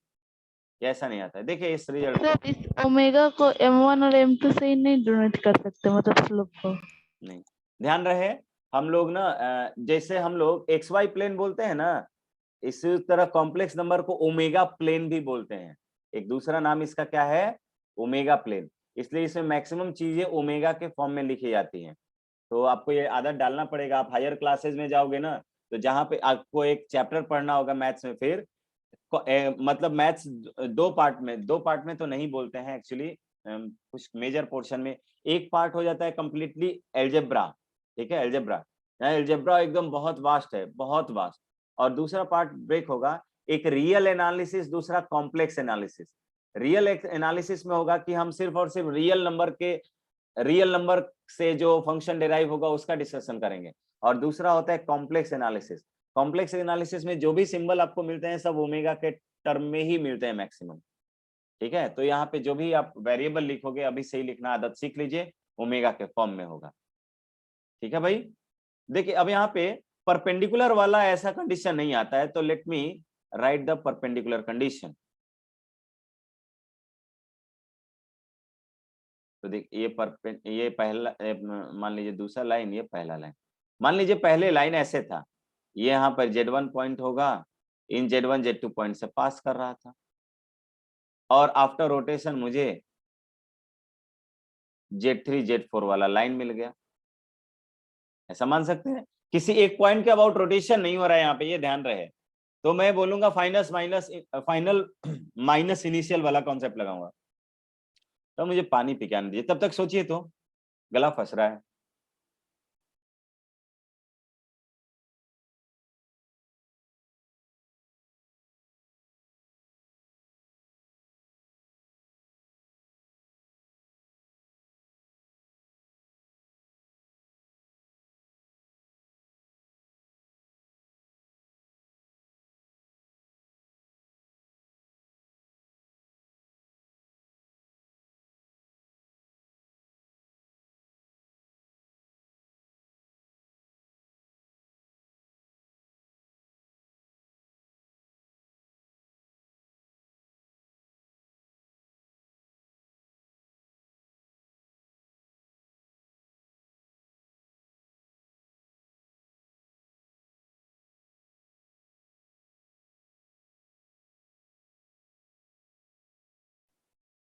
ऐसा नहीं आता है। देखिए इस रिजल्ट सर इस ओमेगा को M1 और M2 से ही नहीं डोनेट कर सकते, मतलब स्लोप को। नहीं, ध्यान रहे हम लोग ना जैसे हम लोग XY प्लेन बोलते हैं ना, इसी तरह कॉम्प्लेक्स नंबर को ओमेगा प्लेन भी बोलते हैं। एक दूसरा नाम इसका क्या है, ओमेगा प्लेन। इसलिए इसमें मैक्सिमम चीजें ओमेगा के फॉर्म में लिखी जाती हैं। तो आपको ये आदत डालना पड़ेगा। आप हायर क्लासेस में जाओगे ना, तो जहाँ पे आपको एक चैप्टर पढ़ना होगा मैथ्स में, फिर मतलब मैथ्स दो पार्ट में तो नहीं बोलते हैं एक्चुअली, कुछ मेजर पोर्शन में एक पार्ट हो जाता है कंप्लीटली एल्जेब्रा, ठीक है, एल्जेब्रा। एल्जेब्रा एकदम बहुत वास्ट है, बहुत वास्ट। और दूसरा पार्ट ब्रेक होगा, एक रियल एनालिसिस, दूसरा कॉम्प्लेक्स एनालिसिस। रियल एनालिसिस में होगा कि हम सिर्फ और सिर्फ रियल नंबर से जो फंक्शन डिराइव होगा उसका डिस्कशन करेंगे। और दूसरा होता है कॉम्प्लेक्स एनालिसिस। कॉम्प्लेक्स एनालिसिस में जो भी सिंबल आपको मिलते हैं सब ओमेगा के टर्म में ही मिलते हैं मैक्सिमम, ठीक है। तो यहाँ पे जो भी आप वेरिएबल लिखोगे अभी से ही लिखना आदत सीख लीजिए, ओमेगा के फॉर्म में होगा, ठीक है भाई। देखिए अब यहाँ पे परपेंडिकुलर वाला ऐसा कंडीशन नहीं आता है, तो let me right the perpendicular condition. तो देख ये पहला मान लीजिए दूसरा लाइन, ये पहला लाइन। मान लीजिए पहले लाइन ऐसे था, ये यहाँ पर Z1 पॉइंट होगा, इन Z1 Z2 पॉइंट से पास कर रहा था, और आफ्टर रोटेशन मुझे Z3 Z4 वाला लाइन मिल गया। ऐसा मान सकते हैं, किसी एक पॉइंट के अबाउट रोटेशन नहीं हो रहा है यहाँ पे, ये ध्यान रहे। तो मैं बोलूंगा फाइनल माइनस इनिशियल वाला कॉन्सेप्ट लगाऊंगा। तो मुझे पानी पी के आने दीजिए, तब तक सोचिए, तो गला फंस रहा है।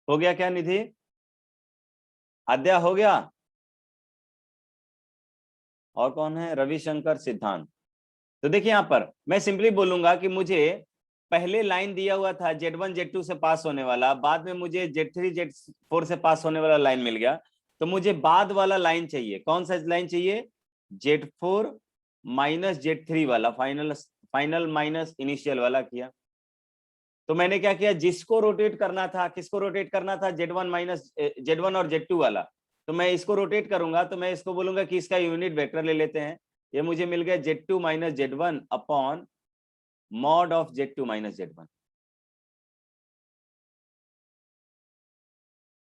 हो गया क्या निधि? आद्या हो गया? और कौन है? रविशंकर, सिद्धांत। तो देखिए यहाँ पर मैं सिंपली बोलूंगा कि मुझे पहले लाइन दिया हुआ था Z1 Z2 से पास होने वाला, बाद में मुझे Z3 Z4 से पास होने वाला लाइन मिल गया। तो मुझे बाद वाला लाइन चाहिए, कौन सा लाइन चाहिए? Z4 माइनस Z3 वाला, फाइनल माइनस इनिशियल वाला किया। तो मैंने क्या किया, जिसको रोटेट करना था, किसको रोटेट करना था? Z1 और Z2 वाला। तो मैं इसको रोटेट करूंगा, तो मैं इसको बोलूंगा कि इसका यूनिट वेक्टर ले लेते हैं। ये मुझे मिल गया Z2 minus Z1 upon mod of Z2 minus Z1,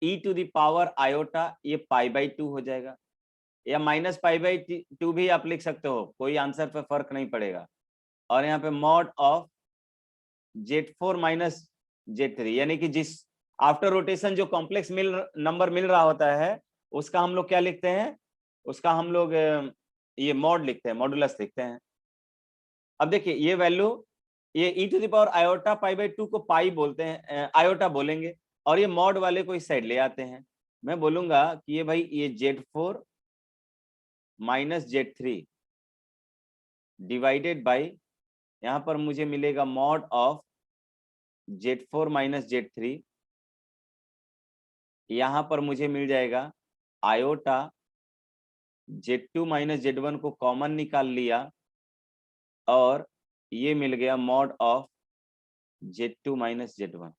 e to the power iota, ये π/2 हो जाएगा, या माइनस π/2 भी आप लिख सकते हो, कोई आंसर पे फर्क नहीं पड़ेगा। और यहाँ पे mod of Z4 minus Z3, यानी कि जिस आफ्टर रोटेशन जो कॉम्प्लेक्स नंबर मिल रहा होता है उसका हम लोग क्या लिखते हैं? उसका हम लोग ये मॉड लिखते हैं, मॉडुलस लिखते हैं। अब देखिए ये वैल्यू, ये e to the power iota π/2 को पाई बोलते हैं, आयोटा बोलेंगे, और ये मॉड वाले को इस साइड ले आते हैं। मैं बोलूंगा कि ये भाई ये Z4 minus Z3 divided by, यहाँ पर मुझे मिलेगा mod of Z4 minus Z3, यहाँ पर मुझे मिल जाएगा आयोटा Z2 माइनस Z1 को कॉमन निकाल लिया, और ये मिल गया mod of Z2 minus Z1।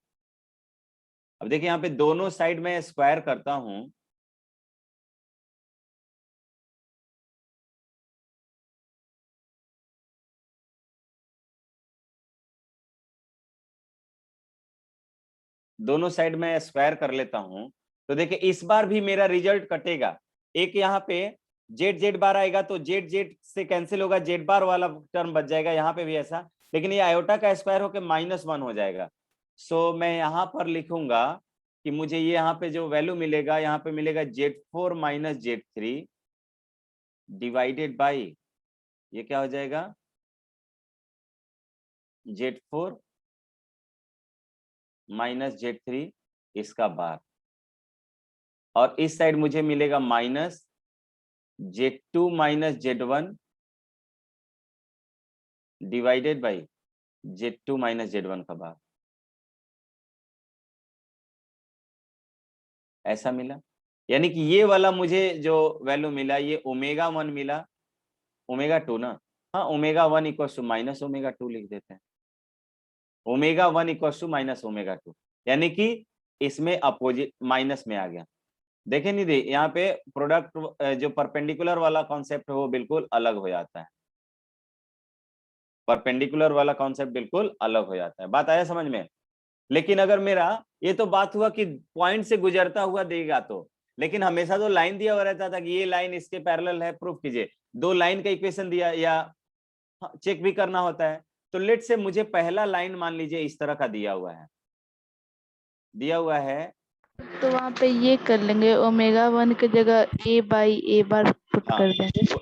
अब देखिए यहाँ पे दोनों साइड में स्क्वायर करता हूं, दोनों साइड में स्क्वायर कर लेता हूं, तो देखिए इस बार भी मेरा रिजल्ट कटेगा। एक यहाँ पे जेड जेड बार आएगा तो जेड जेड से कैंसिल होगा, जेड बार वाला टर्म बच जाएगा, यहाँ पे भी ऐसा। लेकिन ये आयोटा का स्क्वायर होकर -1 हो जाएगा। सो मैं यहाँ पर लिखूंगा कि मुझे ये यहाँ पे जो वैल्यू मिलेगा, यहाँ पे मिलेगा Z4 minus Z3 divided by, ये क्या हो जाएगा? Z4 माइनस Z3 इसका बार, और इस साइड मुझे मिलेगा minus Z2 minus Z1 divided by Z2 minus Z1 का भाग, ऐसा मिला। यानी कि ये वाला मुझे जो वैल्यू मिला ये ओमेगा 1 मिला, ओमेगा 2 ना, हाँ omega 1 equal to minus omega 2 लिख देते हैं, omega 1 equal to minus omega 2, यानी कि इसमें अपोजिट माइनस में आ गया। देखे निधि यहाँ पे प्रोडक्ट जो परपेंडिकुलर वाला कॉन्सेप्ट है वो बिल्कुल अलग हो जाता है, परपेंडिकुलर वाला कॉन्सेप्ट बिल्कुल अलग हो जाता है। बात आया समझ में? लेकिन अगर मेरा ये तो बात हुआ कि पॉइंट से गुजरता हुआ देगा तो, लेकिन हमेशा तो लाइन दिया हुआ रहता था कि ये लाइन इसके पैरेलल है, प्रूफ कीजिए। दो लाइन का इक्वेशन दिया या चेक भी करना होता है, तो लेट से मुझे पहला लाइन मान लीजिए इस तरह का दिया हुआ है, दिया हुआ है, तो वहाँ पे ये कर लेंगे, ओमेगा 1 की जगह A/A पुट हाँ कर देंगे। तो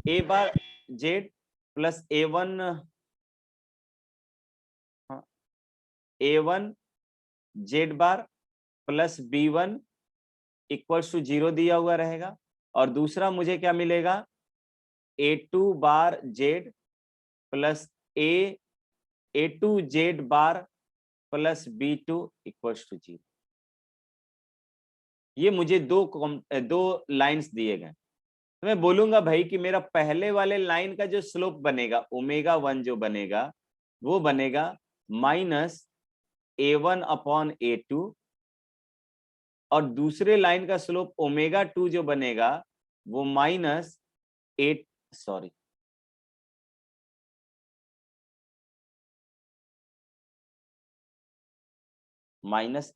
ए बार जेड प्लस A1, हाँ A1 Z bar plus B1 equals to 0 दिया हुआ रहेगा, और दूसरा मुझे क्या मिलेगा, A2 bar Z plus A2 Z bar plus B2 equals to 0। ये मुझे दो लाइंस दिए गए, तो मैं बोलूंगा भाई कि मेरा पहले वाले लाइन का जो स्लोप बनेगा ओमेगा 1 जो बनेगा वो बनेगा माइनस A1 अपॉन A2, और दूसरे लाइन का स्लोप ओमेगा 2 जो बनेगा वो माइनस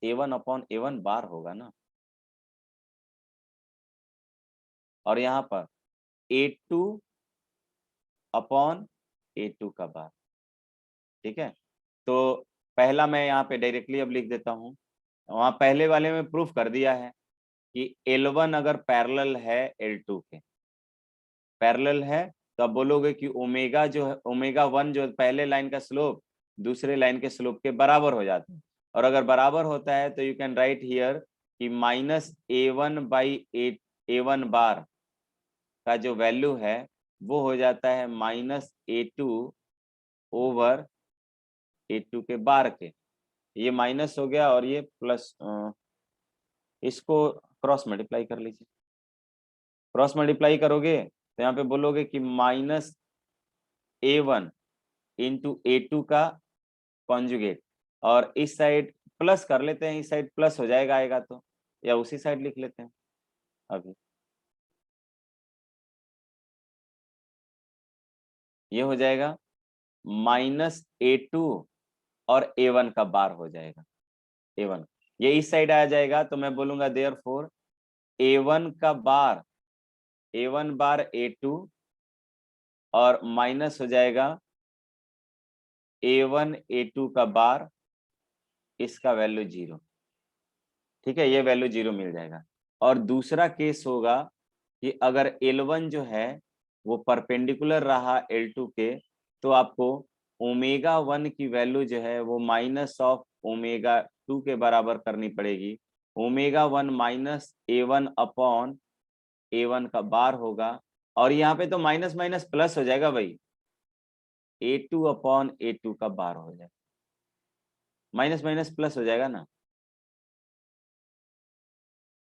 A1 अपॉन A1 बार होगा ना, और यहाँ पर A2 अपॉन A2 का बार। ठीक है, तो पहला मैं यहाँ पे डायरेक्टली अब लिख देता हूँ, वहां पहले वाले में प्रूफ कर दिया है कि L1 अगर पैरेलल है L2 के, पैरेलल है, तो आप बोलोगे कि ओमेगा जो है ओमेगा 1 जो पहले लाइन का स्लोप दूसरे लाइन के स्लोप के बराबर हो जाता है, और अगर बराबर होता है तो यू कैन राइट हियर कि माइनस A1 बाई A1 बार का जो वैल्यू है वो हो जाता है माइनस A2 ओवर A2 के बार के, ये माइनस हो गया और ये प्लस, इसको क्रॉस मल्टीप्लाई कर लीजिए, क्रॉस मल्टीप्लाई करोगे तो यहाँ पे बोलोगे कि माइनस A1 इंटू A2 का कॉन्जुगेट, और इस साइड प्लस कर लेते हैं, इस साइड प्लस हो जाएगा आएगा तो, या उसी साइड लिख लेते हैं अभी, ये हो जाएगा माइनस A2 और A1 का बार हो जाएगा, A1 ये इस साइड आ जाएगा, तो मैं बोलूंगा देयरफॉर A1 का बार A1 बार A2 और माइनस हो जाएगा A1 A2 का बार, इसका वैल्यू 0। ठीक है, ये वैल्यू 0 मिल जाएगा। और दूसरा केस होगा कि अगर L1 जो है वो परपेंडिकुलर रहा L2 के, तो आपको ओमेगा 1 की वैल्यू जो है वो माइनस ऑफ ओमेगा 2 के बराबर करनी पड़ेगी। Omega 1 minus A1 upon A1 का बार होगा, और यहाँ पे तो माइनस माइनस प्लस हो जाएगा भाई, A2 अपॉन A2 का बार हो जाएगा, माइनस माइनस प्लस हो जाएगा ना।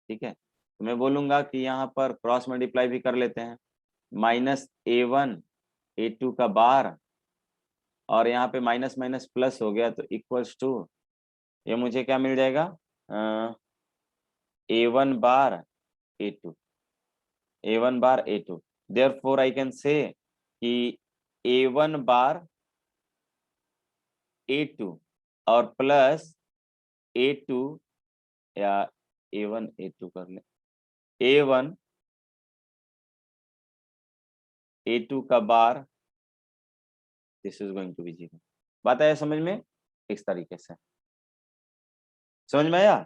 ठीक है, तो मैं बोलूंगा कि यहाँ पर क्रॉस मल्टीप्लाई भी कर लेते हैं, माइनस A1 A2 का बार, और यहाँ पे माइनस माइनस प्लस हो गया तो इक्वल्स टू, ये मुझे क्या मिल जाएगा, A1 bar A2, A1 bar A2, therefore I can say कि A1 बार A2 और प्लस A2, या A1 A2 कर ले, A1 A2 का bar, this is going to be 0। बात आया समझ में? इस तरीके से समझ में आया,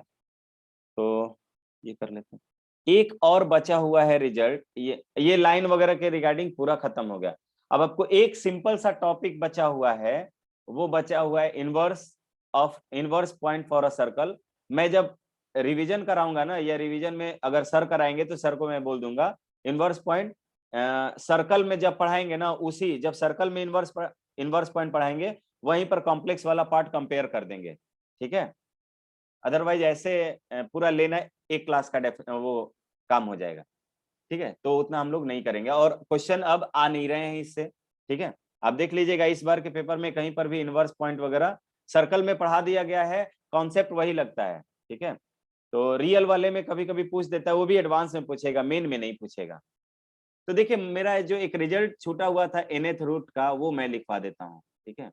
तो ये कर लेते हैं। एक और बचा हुआ है रिजल्ट, ये लाइन वगैरह के रिगार्डिंग पूरा खत्म हो गया। अब आपको एक सिंपल सा टॉपिक बचा हुआ है, वो बचा हुआ है inverse point for a circle. मैं जब रिवीजन कराऊंगा ना, या रिवीजन में अगर सर कराएंगे तो सर को मैं बोल दूंगा इनवर्स पॉइंट सर्कल में जब पढ़ाएंगे ना, उसी जब सर्कल में इनवर्स पॉइंट पढ़ाएंगे वहीं पर कॉम्प्लेक्स वाला पार्ट कंपेयर कर देंगे, ठीक है। अदरवाइज ऐसे पूरा लेना एक क्लास का वो काम हो जाएगा, ठीक है। तो उतना हम लोग नहीं करेंगे और क्वेश्चन अब आ नहीं रहे हैं इससे, ठीक है। आप देख लीजिएगा इस बार के पेपर में कहीं पर भी इनवर्स पॉइंट वगैरह सर्कल में पढ़ा दिया गया है, कॉन्सेप्ट वही लगता है, ठीक है। तो रियल वाले में कभी कभी पूछ देता है, वो भी एडवांस में पूछेगा, मेन में नहीं पूछेगा। तो देखिए मेरा जो एक रिजल्ट छूटा हुआ था nth रूट का, वो मैं लिखवा देता हूँ, ठीक है।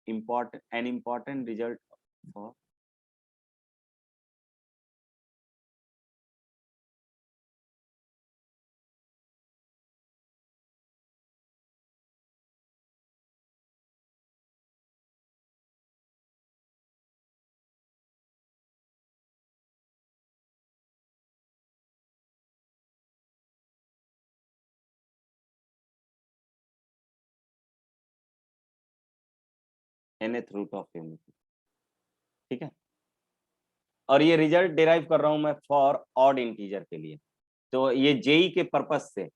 Important result for nth root of unity, ठीक है। और ये रिजल्ट डिराइव कर रहा हूं मैं फॉर ऑड इंटीजर के लिए। तो ये जेई के पर्पस से,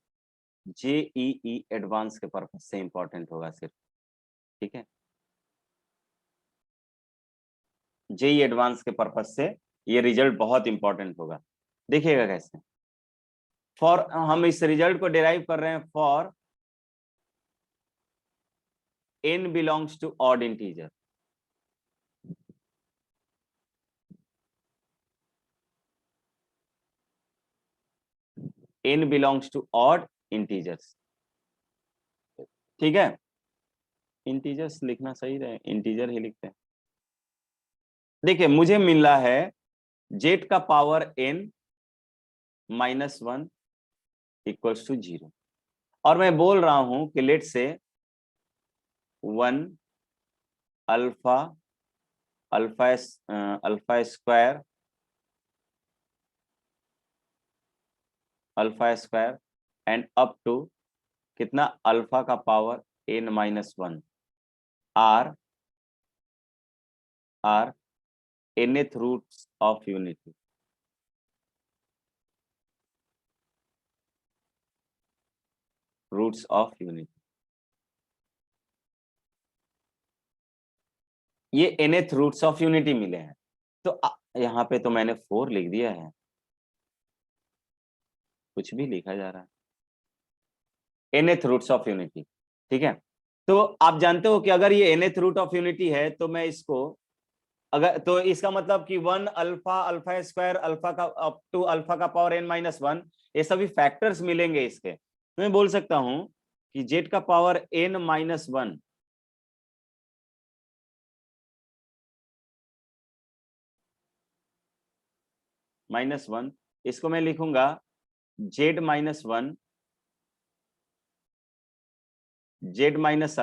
जेईई एडवांस के पर्पस से इंपॉर्टेंट होगा सिर्फ, ठीक है। जेई एडवांस के पर्पस से ये रिजल्ट बहुत इंपॉर्टेंट होगा। देखिएगा कैसे, फॉर हम इस रिजल्ट को डिराइव कर रहे हैं for n belongs to odd integer. n belongs to odd integers, ठीक है। इंटीजर्स लिखना सही रहे, इंटीजर ही लिखते हैं। देखिए मुझे मिल रहा है जेड का पावर n -1 इक्वल्स टू 0, और मैं बोल रहा हूं कि लेट से 1 alpha alpha square and up to कितना अल्फा का power n-1 are nth roots of unity. Roots of unity, ये nth रूट्स ऑफ यूनिटी मिले हैं। तो यहाँ पे तो मैंने 4 लिख दिया है, कुछ भी लिखा जा रहा है। nth रूट्स ऑफ यूनिटी, ठीक है। तो आप जानते हो कि अगर ये nth रूट ऑफ यूनिटी है तो मैं इसको अगर, तो इसका मतलब कि 1 अल्फा स्क्वायर अल्फा का अप टू अल्फा का पावर n-1, ये सभी फैक्टर्स मिलेंगे इसके। तो मैं बोल सकता हूं कि जेड का पावर n-1 -1, इसको मैं लिखूंगा z-1 z minus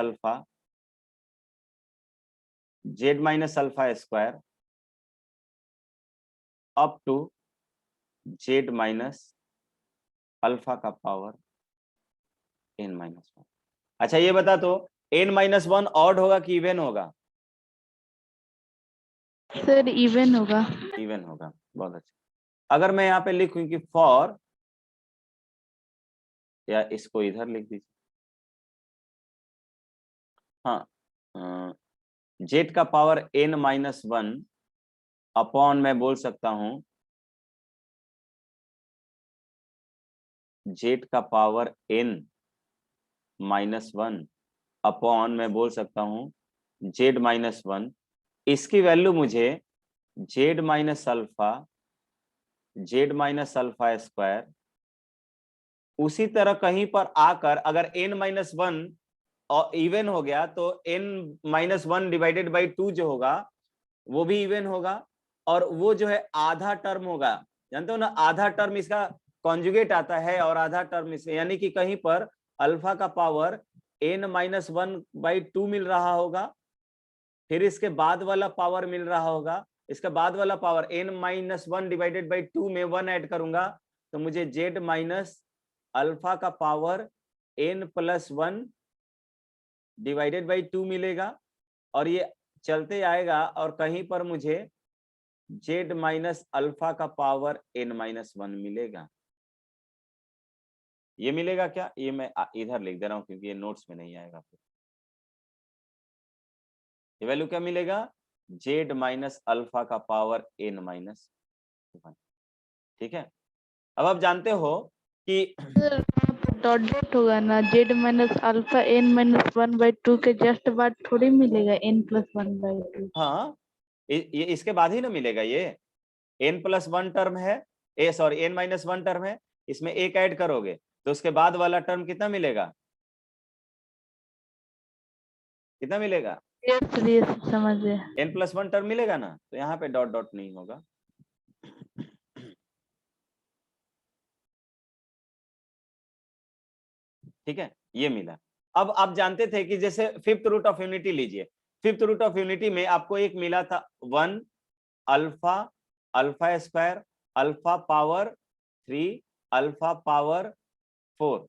alpha square up to z minus alpha का पावर n-1। अच्छा ये बता तो n-1 ऑड होगा कि इवन होगा? सर इवन होगा। इवन होगा, बहुत अच्छा। अगर मैं यहाँ पे लिखूं कि फॉर, या इसको इधर लिख दीजिए, हाँ, जेड का पावर n-1 अपॉन मैं बोल सकता हूं जेड का पावर n-1 अपॉन मैं बोल सकता हूं z-1। इसकी वैल्यू मुझे z-अल्फा स्क्वायर, उसी तरह कहीं पर आकर अगर n-1 और इवन हो गया तो n-1 डिवाइडेड बाई 2 जो होगा वो भी इवन होगा, और वो जो है आधा टर्म होगा, जानते हो ना, आधा टर्म इसका कॉन्जुगेट आता है और आधा टर्म इसका, यानी कि कहीं पर अल्फा का पावर n-1/2 मिल रहा होगा, फिर इसके बाद वाला पावर मिल रहा होगा, इसके बाद वाला पावर n-1 डिवाइडेड बाई 2 में 1 ऐड करूंगा तो मुझे z माइनस अल्फा का पावर n+1 डिवाइडेड बाई 2 मिलेगा, और ये चलते आएगा और कहीं पर मुझे z माइनस अल्फा का पावर n-1 मिलेगा। ये मिलेगा क्या, ये मैं इधर लिख दे रहा हूँ क्योंकि ये नोट्स में नहीं आएगा। फिर ये वैल्यू क्या मिलेगा, जेड माइनस अल्फा का पावर n माइनस 1। ठीक है, अब आप जानते हो कि सर डॉट डॉट होगा ना, Z minus alpha N minus 1/2 के जस्ट बाद थोड़ी मिलेगा n+1/2। हाँ ये इसके बाद ही ना मिलेगा, ये n+1 टर्म है, n-1 टर्म है, इसमें एक ऐड करोगे तो उसके बाद वाला टर्म कितना मिलेगा, कितना मिलेगा, यस समझ गए। n+1 टर्म मिलेगा ना, तो यहाँ पे डॉट डॉट नहीं होगा। ठीक है, ये मिला। अब आप जानते थे कि जैसे फिफ्थ रूट ऑफ यूनिटी लीजिए, फिफ्थ रूट ऑफ यूनिटी में आपको एक मिला था 1 alpha, alpha square, alpha power 3, alpha power 4,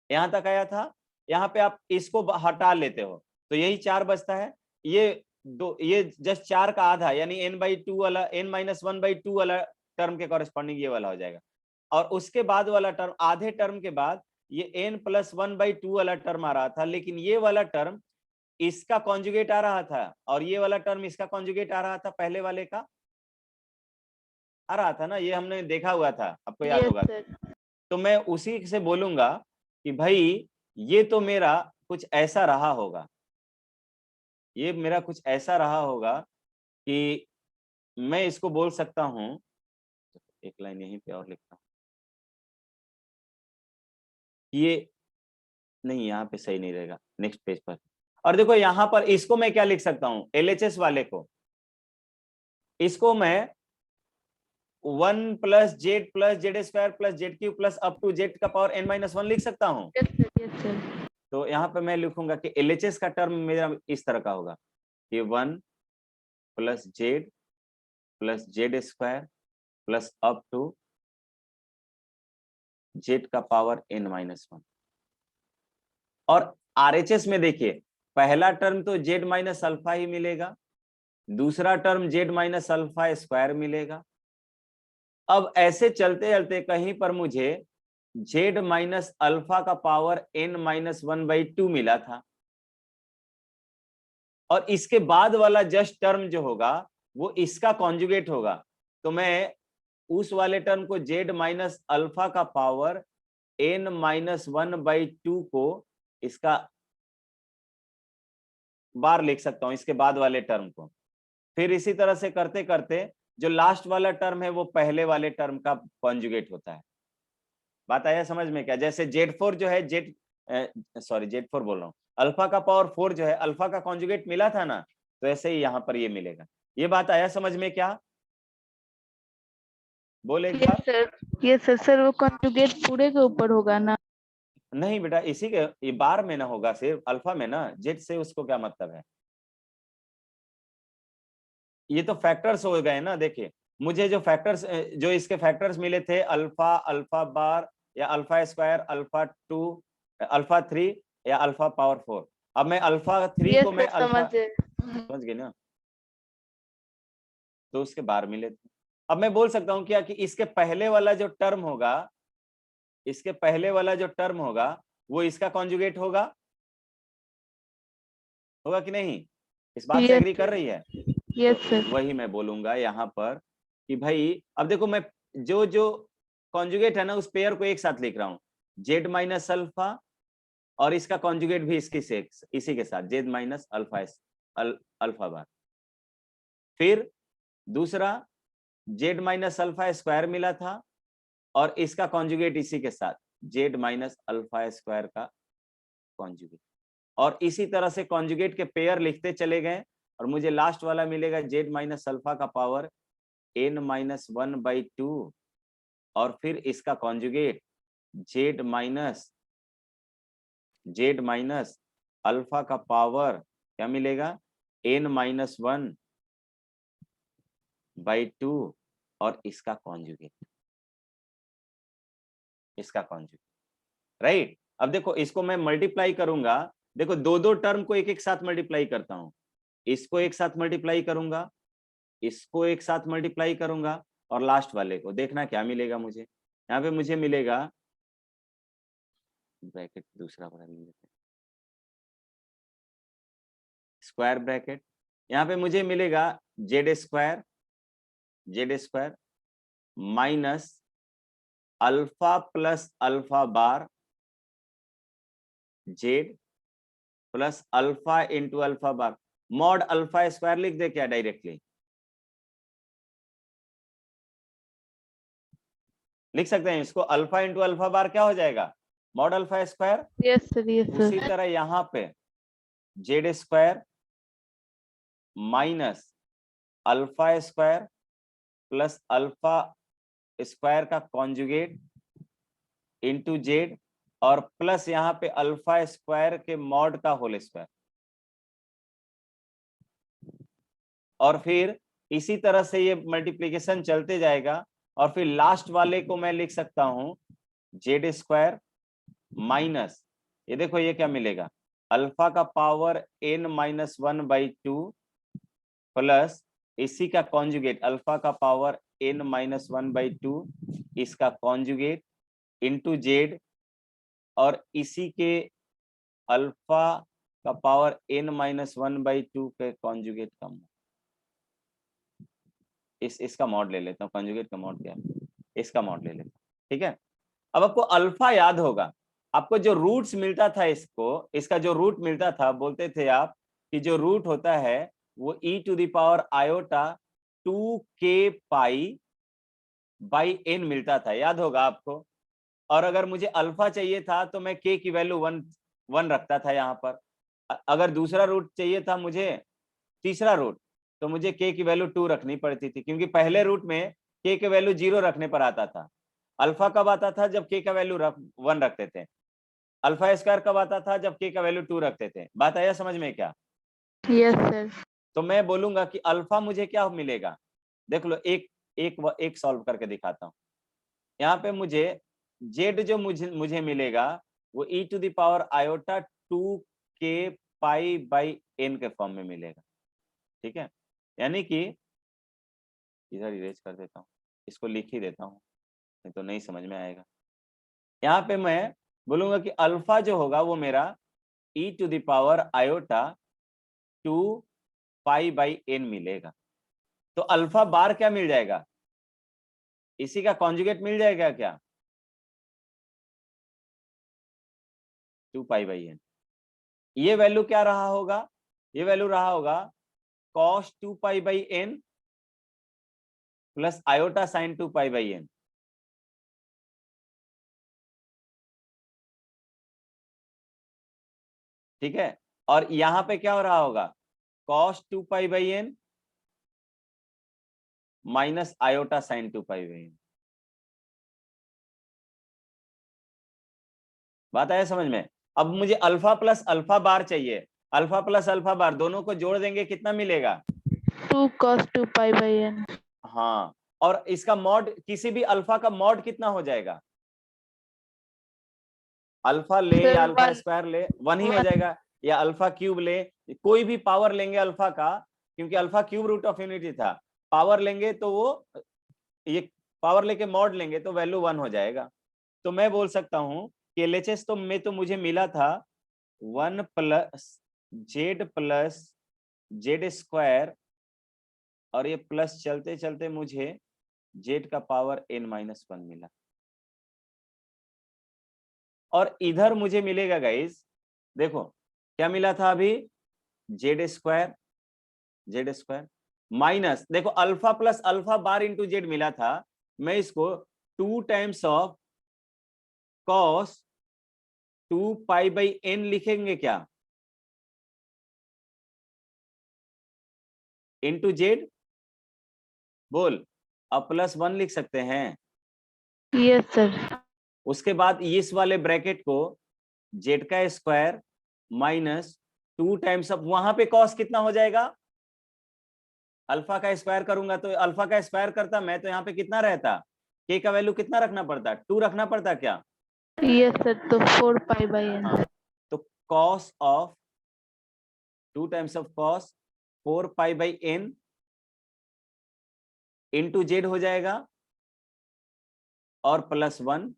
यहां तक आया था। यहाँ पे आप इसको हटा लेते हो तो यही 4 बचता है। ये जस्ट 4 का आधा यानी n/2 वाला, n-1/2 वाला टर्म के कॉरेस्पॉन्डिंग ये वाला हो जाएगा। और उसके बाद वाला टर्म, आधे टर्म के बाद ये n+1/2 वाला टर्म आ रहा था, लेकिन ये वाला टर्म इसका कॉन्जुगेट आ रहा था और ये वाला टर्म इसका कॉन्जुगेट आ रहा था, पहले वाले का आ रहा था ना, ये हमने देखा हुआ था, आपको याद होगा। तो मैं उसी से बोलूंगा कि भाई ये तो मेरा कुछ ऐसा रहा होगा, ये मेरा कुछ ऐसा रहा होगा कि मैं इसको बोल सकता हूं, एक लाइन यहीं पे और लिखता हूं, ये नहीं, यहाँ पे सही नहीं रहेगा, नेक्स्ट पेज पर। और देखो यहाँ पर इसको मैं क्या लिख सकता हूँ, LHS वाले को, इसको मैं 1 + z+z² + z³ plus up to z का पावर n-1 लिख सकता हूँ। Yes sir. तो यहाँ पे मैं लिखूंगा कि LHS का टर्म मेरा इस तरह का होगा कि 1 + z + z² plus up to z का पावर n-1। और RHS में देखिए, पहला टर्म तो z माइनस अल्फा ही मिलेगा, दूसरा term z minus alpha square मिलेगा। अब ऐसे चलते चलते कहीं पर मुझे z माइनस अल्फा का पावर n-1/2 मिला था, और इसके बाद वाला जस्ट टर्म जो होगा वो इसका कॉन्जुगेट होगा। तो मैं उस वाले टर्म को z माइनस अल्फा का पावर n-1/2 को इसका बार लिख सकता हूं, इसके बाद वाले टर्म को। फिर इसी तरह से करते करते जो लास्ट वाला टर्म है वो पहले वाले टर्म का कॉन्जुगेट होता है। बात आया समझ में क्या, जैसे Z4 जो है Z4 बोल रहा हूँ, अल्फा का पावर 4 जो है अल्फा का कॉन्जुगेट मिला था ना, तो ऐसे ही यहाँ पर ये मिलेगा। ये बात आया समझ में क्या, बोले एक बार। यस सर वो कॉन्जुगेट पूरे के ऊपर होगा ना। नहीं बेटा, इसी के ये बार में ना होगा, सिर्फ अल्फा में ना, जेड से उसको क्या मतलब है, ये तो फैक्टर्स हो गए ना। देखिए मुझे जो फैक्टर्स, जो इसके फैक्टर्स मिले थे, अल्फा, अल्फा बार या अल्फा स्क्वायर, अल्फा 2, अल्फा 3 या अल्फा पावर 4। अब मैं अल्फा 3 को मैं अल्फा, समझ गए ना, तो उसके बार मिले थे। अब मैं बोल सकता हूँ क्या कि इसके पहले वाला जो टर्म होगा, इसके पहले वाला जो टर्म होगा वो इसका कॉन्जुगेट होगा, होगा कि नहीं, इस बात से एग्री कर रही है। यस तो सर। वही मैं बोलूंगा यहाँ पर कि भाई अब देखो मैं जो जो कॉन्जुगेट है ना उस पेयर को एक साथ लिख रहा हूँ, जेड माइनस अल्फा और इसका कॉन्जुगेट भी इसकी से इसी के साथ Z minus alpha alpha bar. फिर दूसरा जेड माइनस अल्फा स्क्वायर मिला था और इसका कॉन्जुगेट इसी के साथ जेड माइनस अल्फा स्क्वायर का कॉन्जुगेट। और इसी तरह से कॉन्जुगेट के पेयर लिखते चले गए और मुझे लास्ट वाला मिलेगा जेड माइनस अल्फा का पावर n-1/2 और फिर इसका कॉन्जुगेट जेड माइनस अल्फा का पावर क्या मिलेगा, n-1/2 और इसका कॉन्जुगेट, राइट। अब देखो इसको मैं मल्टीप्लाई करूंगा, देखो दो दो टर्म को एक एक साथ मल्टीप्लाई करता हूं, इसको एक साथ मल्टीप्लाई करूंगा, इसको एक साथ मल्टीप्लाई करूंगा और लास्ट वाले को, देखना क्या मिलेगा मुझे। यहाँ पे मुझे मिलेगा ब्रैकेट दूसरा बना लेते हैं, स्क्वायर ब्रैकेट, यहाँ पे मुझे मिलेगा Z square minus alpha plus alpha bar Z plus alpha into alpha bar, mod alpha square लिख दे क्या डायरेक्टली? लिख सकते हैं इसको, अल्फा इंटू अल्फा बार क्या हो जाएगा? Mod alpha square. Yes sir, yes उसी सर। तरह यहाँ पे Z square minus alpha square plus alpha square का कॉन्जुगेट इंटू जेड और प्लस यहाँ पे अल्फा स्क्वायर के मॉड का होल स्क्वायर, और फिर इसी तरह से ये मल्टीप्लिकेशन चलते जाएगा और फिर लास्ट वाले को मैं लिख सकता हूं जेड स्क्वायर माइनस, ये देखो ये क्या मिलेगा, अल्फा का पावर n माइनस 1/2 प्लस इसी का कॉन्जुगेट अल्फा का पावर n माइनस 1/2 इसका कॉन्जुगेट इंटू जेड और इसी के अल्फा का पावर n माइनस 1/2 के कॉन्जुगेट का मॉड। इसका मॉड ले लेता हूँ, कॉन्जुगेट का मॉड क्या है, इसका मॉड ले लेता हूँ, ठीक है। अब आपको अल्फा याद होगा, आपको जो रूट्स मिलता था इसका जो रूट मिलता था, बोलते थे आप कि जो रूट होता है वो e⁻ iota 2k pi by n मिलता था, याद होगा आपको। और अगर मुझे अल्फा चाहिए था तो मैं k की वैल्यू 1 रखता था यहाँ पर। अगर दूसरा रूट चाहिए था मुझे, तीसरा रूट, तो मुझे k की वैल्यू 2 रखनी पड़ती थी, क्योंकि पहले रूट में k की वैल्यू 0 रखने पर आता था। अल्फा कब आता था? जब k का वैल्यू 1 रखते थे। अल्फा स्क्वायर कब आता था? जब k का वैल्यू 2 रखते थे। बात आया समझ में क्या? Yes sir. तो मैं बोलूंगा कि अल्फा मुझे क्या मिलेगा, देख लो, एक सॉल्व करके दिखाता हूँ। यहाँ पे मुझे जेड जो मुझे मिलेगा वो e⁻ iota 2k pi by n के फॉर्म में मिलेगा, ठीक है। यानी कि इधर इरेज कर देता हूँ, इसको लिख ही देता हूँ, नहीं तो नहीं समझ में आएगा। यहाँ पे मैं बोलूंगा कि अल्फा जो होगा वो मेरा e⁻ iota 2 pi by n मिलेगा। तो अल्फा बार क्या मिल जाएगा? इसी का कॉन्जुगेट मिल जाएगा क्या? 2 पाई बाई n। ये वैल्यू क्या रहा होगा? ये वैल्यू रहा होगा cos 2 pi by n plus iota sine 2 pi by n। ठीक है, और यहां पे क्या हो रहा होगा? cos 2 pi by n minus iota sine 2 pi by n। बात आया समझ में? अब मुझे अल्फा प्लस अल्फा बार चाहिए, अल्फा प्लस अल्फा बार दोनों को जोड़ देंगे कितना मिलेगा? 2 cos 2 पाई बाई n। हाँ, और इसका मॉड, किसी भी अल्फा का मॉड कितना हो जाएगा? अल्फा ले सर या अल्फा 1। स्क्वायर ले, 1 ही हो जाएगा, या अल्फा क्यूब ले, कोई भी पावर लेंगे अल्फा का, क्योंकि alpha cube root of unity था, पावर लेंगे तो वो, ये पावर लेके मॉड लेंगे तो वैल्यू 1 हो जाएगा। तो मैं बोल सकता हूं कि LHS तो में तो मुझे मिला था 1 प्लस जेड स्क्वायर, और ये प्लस चलते चलते मुझे जेड का पावर n-1 मिला, और इधर मुझे मिलेगा गाइस, देखो क्या मिला था अभी, जेड स्क्वायर माइनस, देखो alpha plus alpha bar into Z मिला था, मैं इसको 2 times of cos 2 pi by n लिखेंगे क्या, इंटू जेड, बोल, अब प्लस 1 लिख सकते हैं। Yes sir. उसके बाद इस वाले ब्रैकेट को जेड का स्क्वायर माइनस 2 टाइम्स ऑफ, वहां पे कॉस कितना हो जाएगा, अल्फा का स्क्वायर करूंगा तो अल्फा का स्क्वायर करता मैं, तो यहाँ पे कितना रहता, के का वैल्यू कितना रखना पड़ता, 2 रखना पड़ता क्या? यस सर, तो 4 पाई बाई n। हाँ, तो cos of 2 times of cos 4 pi by n into Z हो जाएगा और प्लस 1,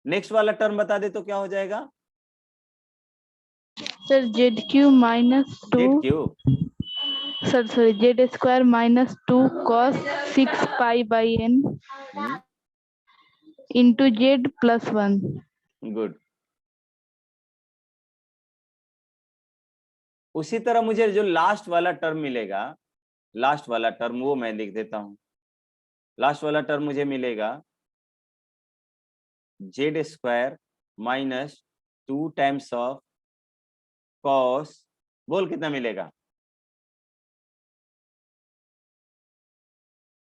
नेक्स्ट वाला टर्म बता दे तो क्या हो जाएगा? Sir Z Q minus two, Z Q sir sorry Z square minus 2 cos 6 pi by N into Z plus 1। Good. उसी तरह मुझे जो लास्ट वाला टर्म मिलेगा, लास्ट वाला टर्म वो मैं लिख देता हूं। लास्ट वाला टर्म मुझे मिलेगा Z square minus 2 times of cos, बोल कितना मिलेगा?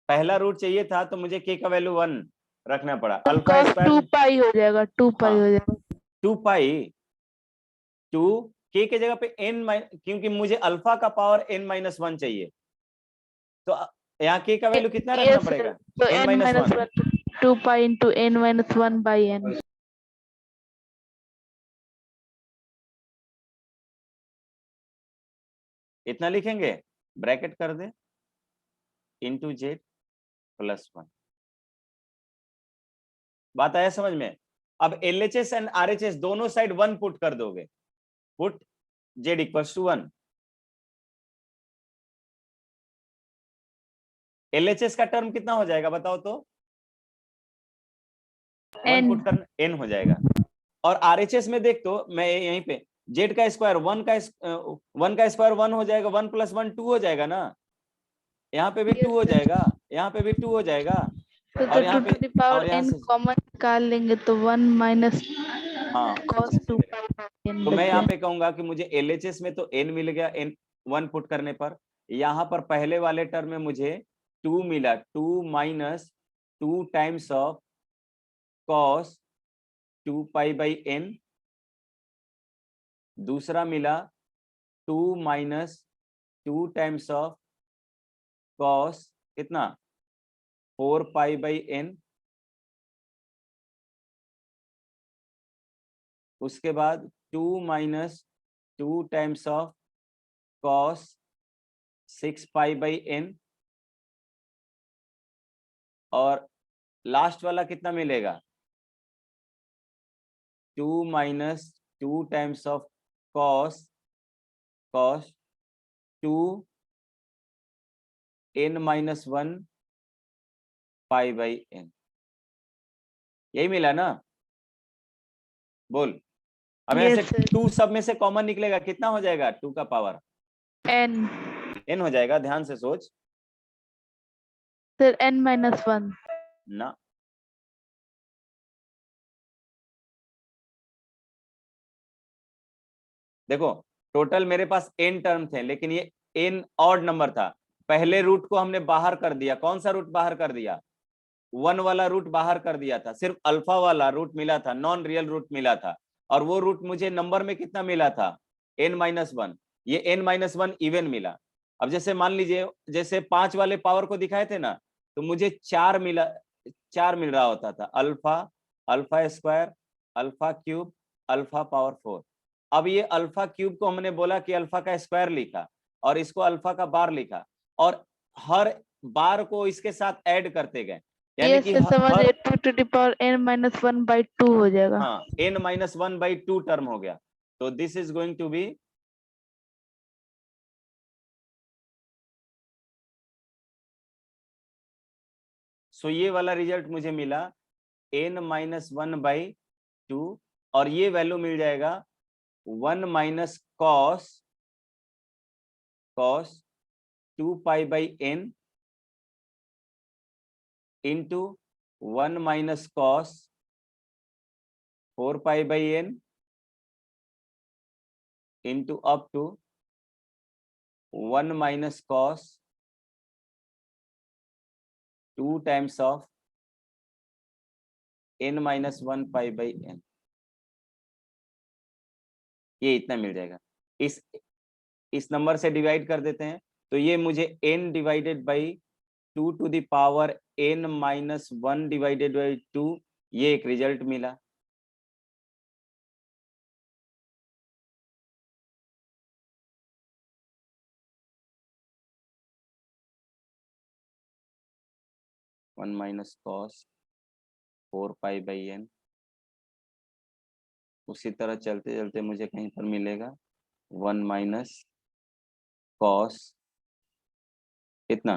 पहला रूट चाहिए था तो मुझे के का वैल्यू 1 रखना पड़ा। अल्फा कॉस स्क्वायर 2 पाई हो जाएगा, 2 पाई हाँ हो जाएगा। 2 पाई, 2 के जगह पे n क्योंकि मुझे अल्फा का पावर n-1 चाहिए, तो यहाँ के का वैल्यू कितना रखना यस सर, पड़ेगा? तो N minus n-1। 1 2 pi into N minus 1 by N. इतना लिखेंगे, ब्रैकेट कर दे, इंटू जेड प्लस 1। बात आया समझ में? अब LHS एंड RHS दोनों साइड 1 पुट कर दोगे, put Z equals to 1। LHS का टर्म कितना हो जाएगा बताओ तो? 1 पुट करना n हो जाएगा। और RHS में देख तो मैं यहीं पे जेड का स्क्वायर 1 का स्क्वायर 1 हो जाएगा, 1 प्लस 1 2 हो जाएगा ना, यहाँ पे भी 2 हो जाएगा, यहाँ पे भी 2 हो जाएगा, तो और यहाँ 2 पे टू द पावर और यहाँ n से कॉमन निकाल लेंगे तो 1 माइनस हाँ। कॉस 2 पाई एन तो बच मैं यहाँ जाए। पे कहूंगा कि मुझे LHS में तो n मिल गया, n 1 पुट करने पर। यहाँ पर पहले वाले टर्म में मुझे 2 मिला, 2 minus 2 times of cos 2 pi by n। दूसरा मिला 2 माइनस 2 टाइम्स ऑफ कॉस कितना 4 पाई बाई n। उसके बाद 2 minus 2 times of cos 6 pi by n। और लास्ट वाला कितना मिलेगा? 2 minus 2 times of cos 2 n-1 pi by n। यही मिला ना? बोल। अब यहाँ से यस सर, 2 सब में से कॉमन निकलेगा, कितना हो जाएगा? 2 का पावर एन n हो जाएगा। ध्यान से सोच सर, एन माइनस 1। ना। देखो टोटल मेरे पास n टर्म थे, लेकिन ये n ऑड नंबर था। पहले रूट को हमने बाहर कर दिया। कौन सा रूट बाहर कर दिया? 1 वाला रूट बाहर कर दिया था, सिर्फ अल्फा वाला रूट मिला था, नॉन रियल रूट मिला था। और वो रूट मुझे नंबर में कितना मिला था? n-1। ये n-1 इवन मिला। अब जैसे मान लीजिए, जैसे 5 वाले पावर को दिखाए थे ना, तो मुझे 4 मिला, 4 मिल रहा होता था। Alpha, alpha square, alpha cube, alpha power 4। अब ये अल्फा क्यूब को हमने बोला कि अल्फा का स्क्वायर लिखा, और इसको अल्फा का बार लिखा, और हर बार को इसके साथ ऐड करते गए, यानी यस कि सर, समझ हर गए, 2 to the power n minus 1 by 2 हो जाएगा। हाँ n-1/2 टर्म हो गया। तो this is going to be so ये वाला रिजल्ट मुझे मिला n-1/2, और ये वैल्यू मिल जाएगा 1 minus cos 2 pi by n into 1 minus cos 4 pi by n into up to 1 minus cos 2 times of n-1 pi by n। ये इतना मिल जाएगा। इस नंबर से डिवाइड कर देते हैं, तो ये मुझे n divided by 2 to the power n-1 divided by 2, ये एक रिजल्ट मिला। One minus cos 4 pi by n उसी तरह चलते चलते मुझे कहीं पर मिलेगा 1 माइनस कॉस कितना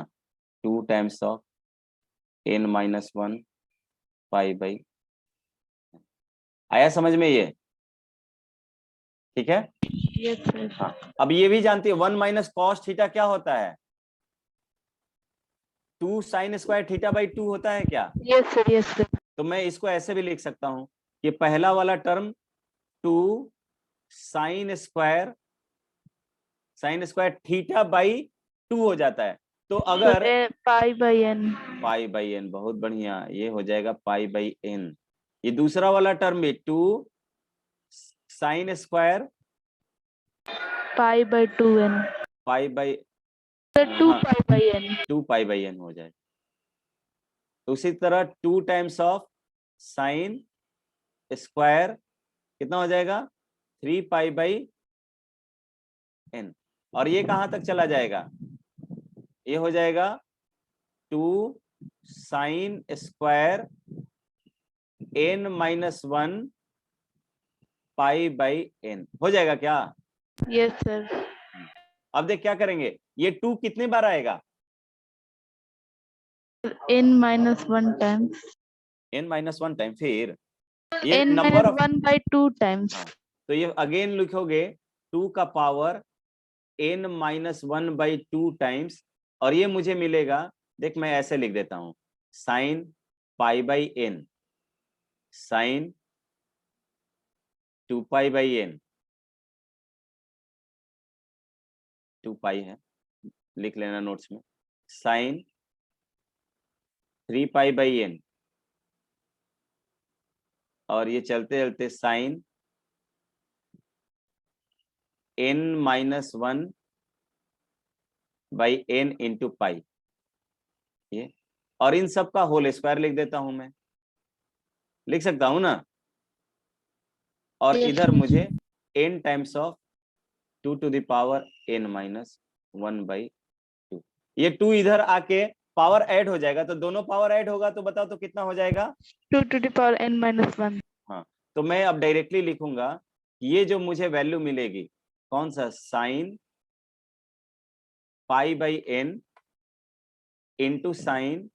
2 times of n minus 1 pi by. आया समझ में ये? ठीक है। Yes sir. हाँ, अब ये भी जानती है 1 माइनस कॉस थीटा क्या होता है? 2 साइन स्क्वायर थीटा बाई 2 होता है क्या? Yes sir, yes sir. तो मैं इसको ऐसे भी लिख सकता हूं कि पहला वाला term 2 sine square theta by 2 हो जाता है। तो अगर pi by N. Pi by N, बहुत बढ़िया, ये हो जाएगा पाई बाई एन। ये दूसरा वाला टर्म भी 2 sine square pi by 2n। Pi by 2 pi by n। 2 pi by N हो जाए। तो उसी तरह 2 टाइम्स ऑफ साइन स्क्वायर कितना हो जाएगा 3 पाई बाई एन। और ये कहां तक चला जाएगा? ये हो जाएगा 2 sine square n minus 1 pi by N हो जाएगा क्या? Yes sir. अब देख क्या करेंगे, ये 2 कितने बार आएगा? n minus 1 times. n minus 1 time, फिर ये n number minus of 1 by 2 times. तो ये अगेन लिखोगे 2 का power n minus 1 by 2 times, और ये मुझे मिलेगा, देख मैं ऐसे लिख देता हूं, sine pi by N sine 2 pi by N, 2 pi है, लिख लेना नोट्स में, साइन 3 पाई बाई एन, और ये चलते चलते sine n minus 1 by N into pi, ये, और इन सब का होल स्क्वायर लिख देता हूं मैं, लिख सकता हूं ना? और इधर मुझे n times of 2 to the power n minus 1 by 2, ये 2 इधर आके पावर ऐड हो जाएगा, तो दोनों पावर ऐड होगा तो बताओ तो कितना हो जाएगा? 2 to the power n minus 1। हाँ, तो मैं अब डायरेक्टली लिखूंगा, ये जो मुझे वैल्यू मिलेगी कौन सा, sine pi by N into sine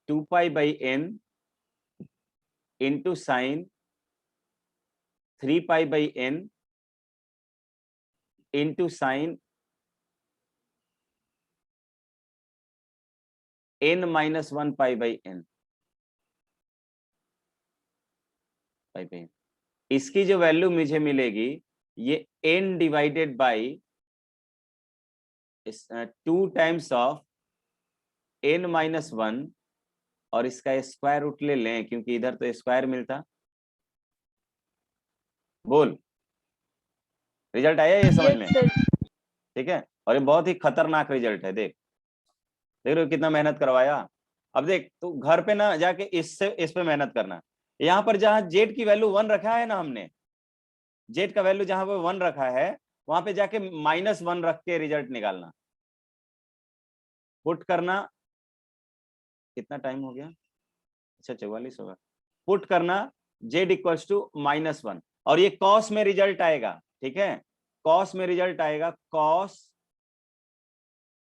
2 pi by N into sine 3 pi by N into sine n minus 1 pi by N pi by. इसकी जो वैल्यू मुझे मिलेगी ये n divided by 2 times of n minus 1, और इसका स्क्वायर रूट ले लें क्योंकि इधर तो स्क्वायर मिलता। बोल, रिजल्ट आया ये समझ में? ठीक है, और ये बहुत ही खतरनाक रिजल्ट है, देख देख रहे हो कितना मेहनत करवाया। अब देख तू घर पे ना जाके इस पे मेहनत करना, यहाँ पर जहां जेड की वैल्यू 1 रखा है ना हमने, जेड का वैल्यू जहां पे 1 रखा है वहां पे जाके माइनस 1 रख के रिजल्ट निकालना, पुट करना। कितना टाइम हो गया? अच्छा 44 होगा। पुट करना जेड इक्वल्स टू माइनस 1, और ये कॉस में रिजल्ट आएगा, ठीक है, कॉस में रिजल्ट आएगा cos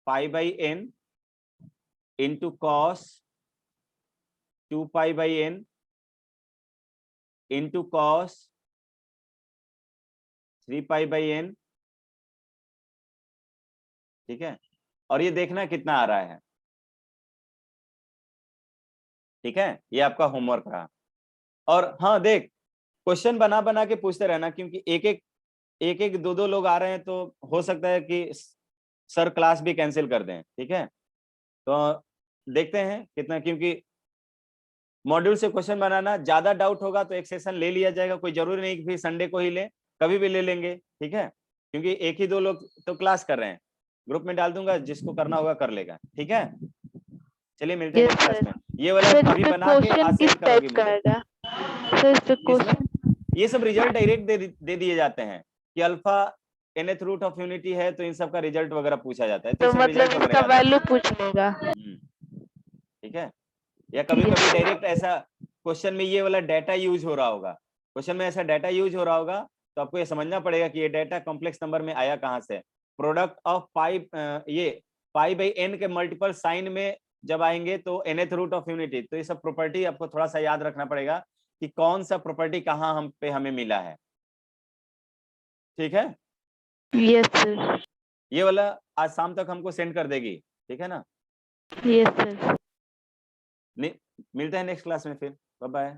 pi by N into cos 2 pi by N into cos 3 pi by N, ठीक है, और ये देखना कितना आ रहा है, ठीक है, ये आपका होमवर्क रहा। और हाँ देख, क्वेश्चन बना बना के पूछते रहना, क्योंकि एक एक दो दो लोग आ रहे हैं तो हो सकता है कि सर क्लास भी कैंसिल कर दें, ठीक है, तो देखते हैं कितना, क्योंकि मॉड्यूल से क्वेश्चन बनाना, ज्यादा डाउट होगा तो एक सेशन ले लिया जाएगा, कोई जरूरी नहीं कि फिर संडे को ही ले, कभी भी ले लेंगे, ठीक है, क्योंकि एक ही दो लोग तो क्लास कर रहे हैं, ग्रुप में डाल दूंगा, जिसको करना होगा कर लेगा, ठीक है। चलिए मिलते हैं क्लास में। ये वाला अभी बना के आज सेंड करोगे मुझे। ये सब रिजल्ट डायरेक्ट दे दिए जाते हैं कि alpha nth root of unity है तो इन सब का रिजल्ट वगैरह पूछा जाता है, तो मतलब इसका वैल्यू पूछ लेगा, ठीक है, या कभी कभी डायरेक्ट ऐसा क्वेश्चन में ये वाला डाटा यूज हो रहा होगा क्वेश्चन में ऐसा डाटा यूज हो रहा होगा तो आपको ये समझना पड़ेगा कि ये डाटा कॉम्प्लेक्स नंबर में आया कहाँ से। प्रोडक्ट ऑफ ये पाई बाई एन के मल्टीपल साइन में जब आएंगे तो nth रूट ऑफ यूनिटी, तो ये सब प्रॉपर्टी आपको थोड़ा सा याद रखना पड़ेगा कि कौन सा प्रॉपर्टी कहाँ हम पे हमें मिला है। ठीक है, यस सर। ये वाला आज शाम तक हमको सेंड कर देगी, ठीक है ना। Yes sir. मिलते हैं नेक्स्ट क्लास में फिर, बाय बाय।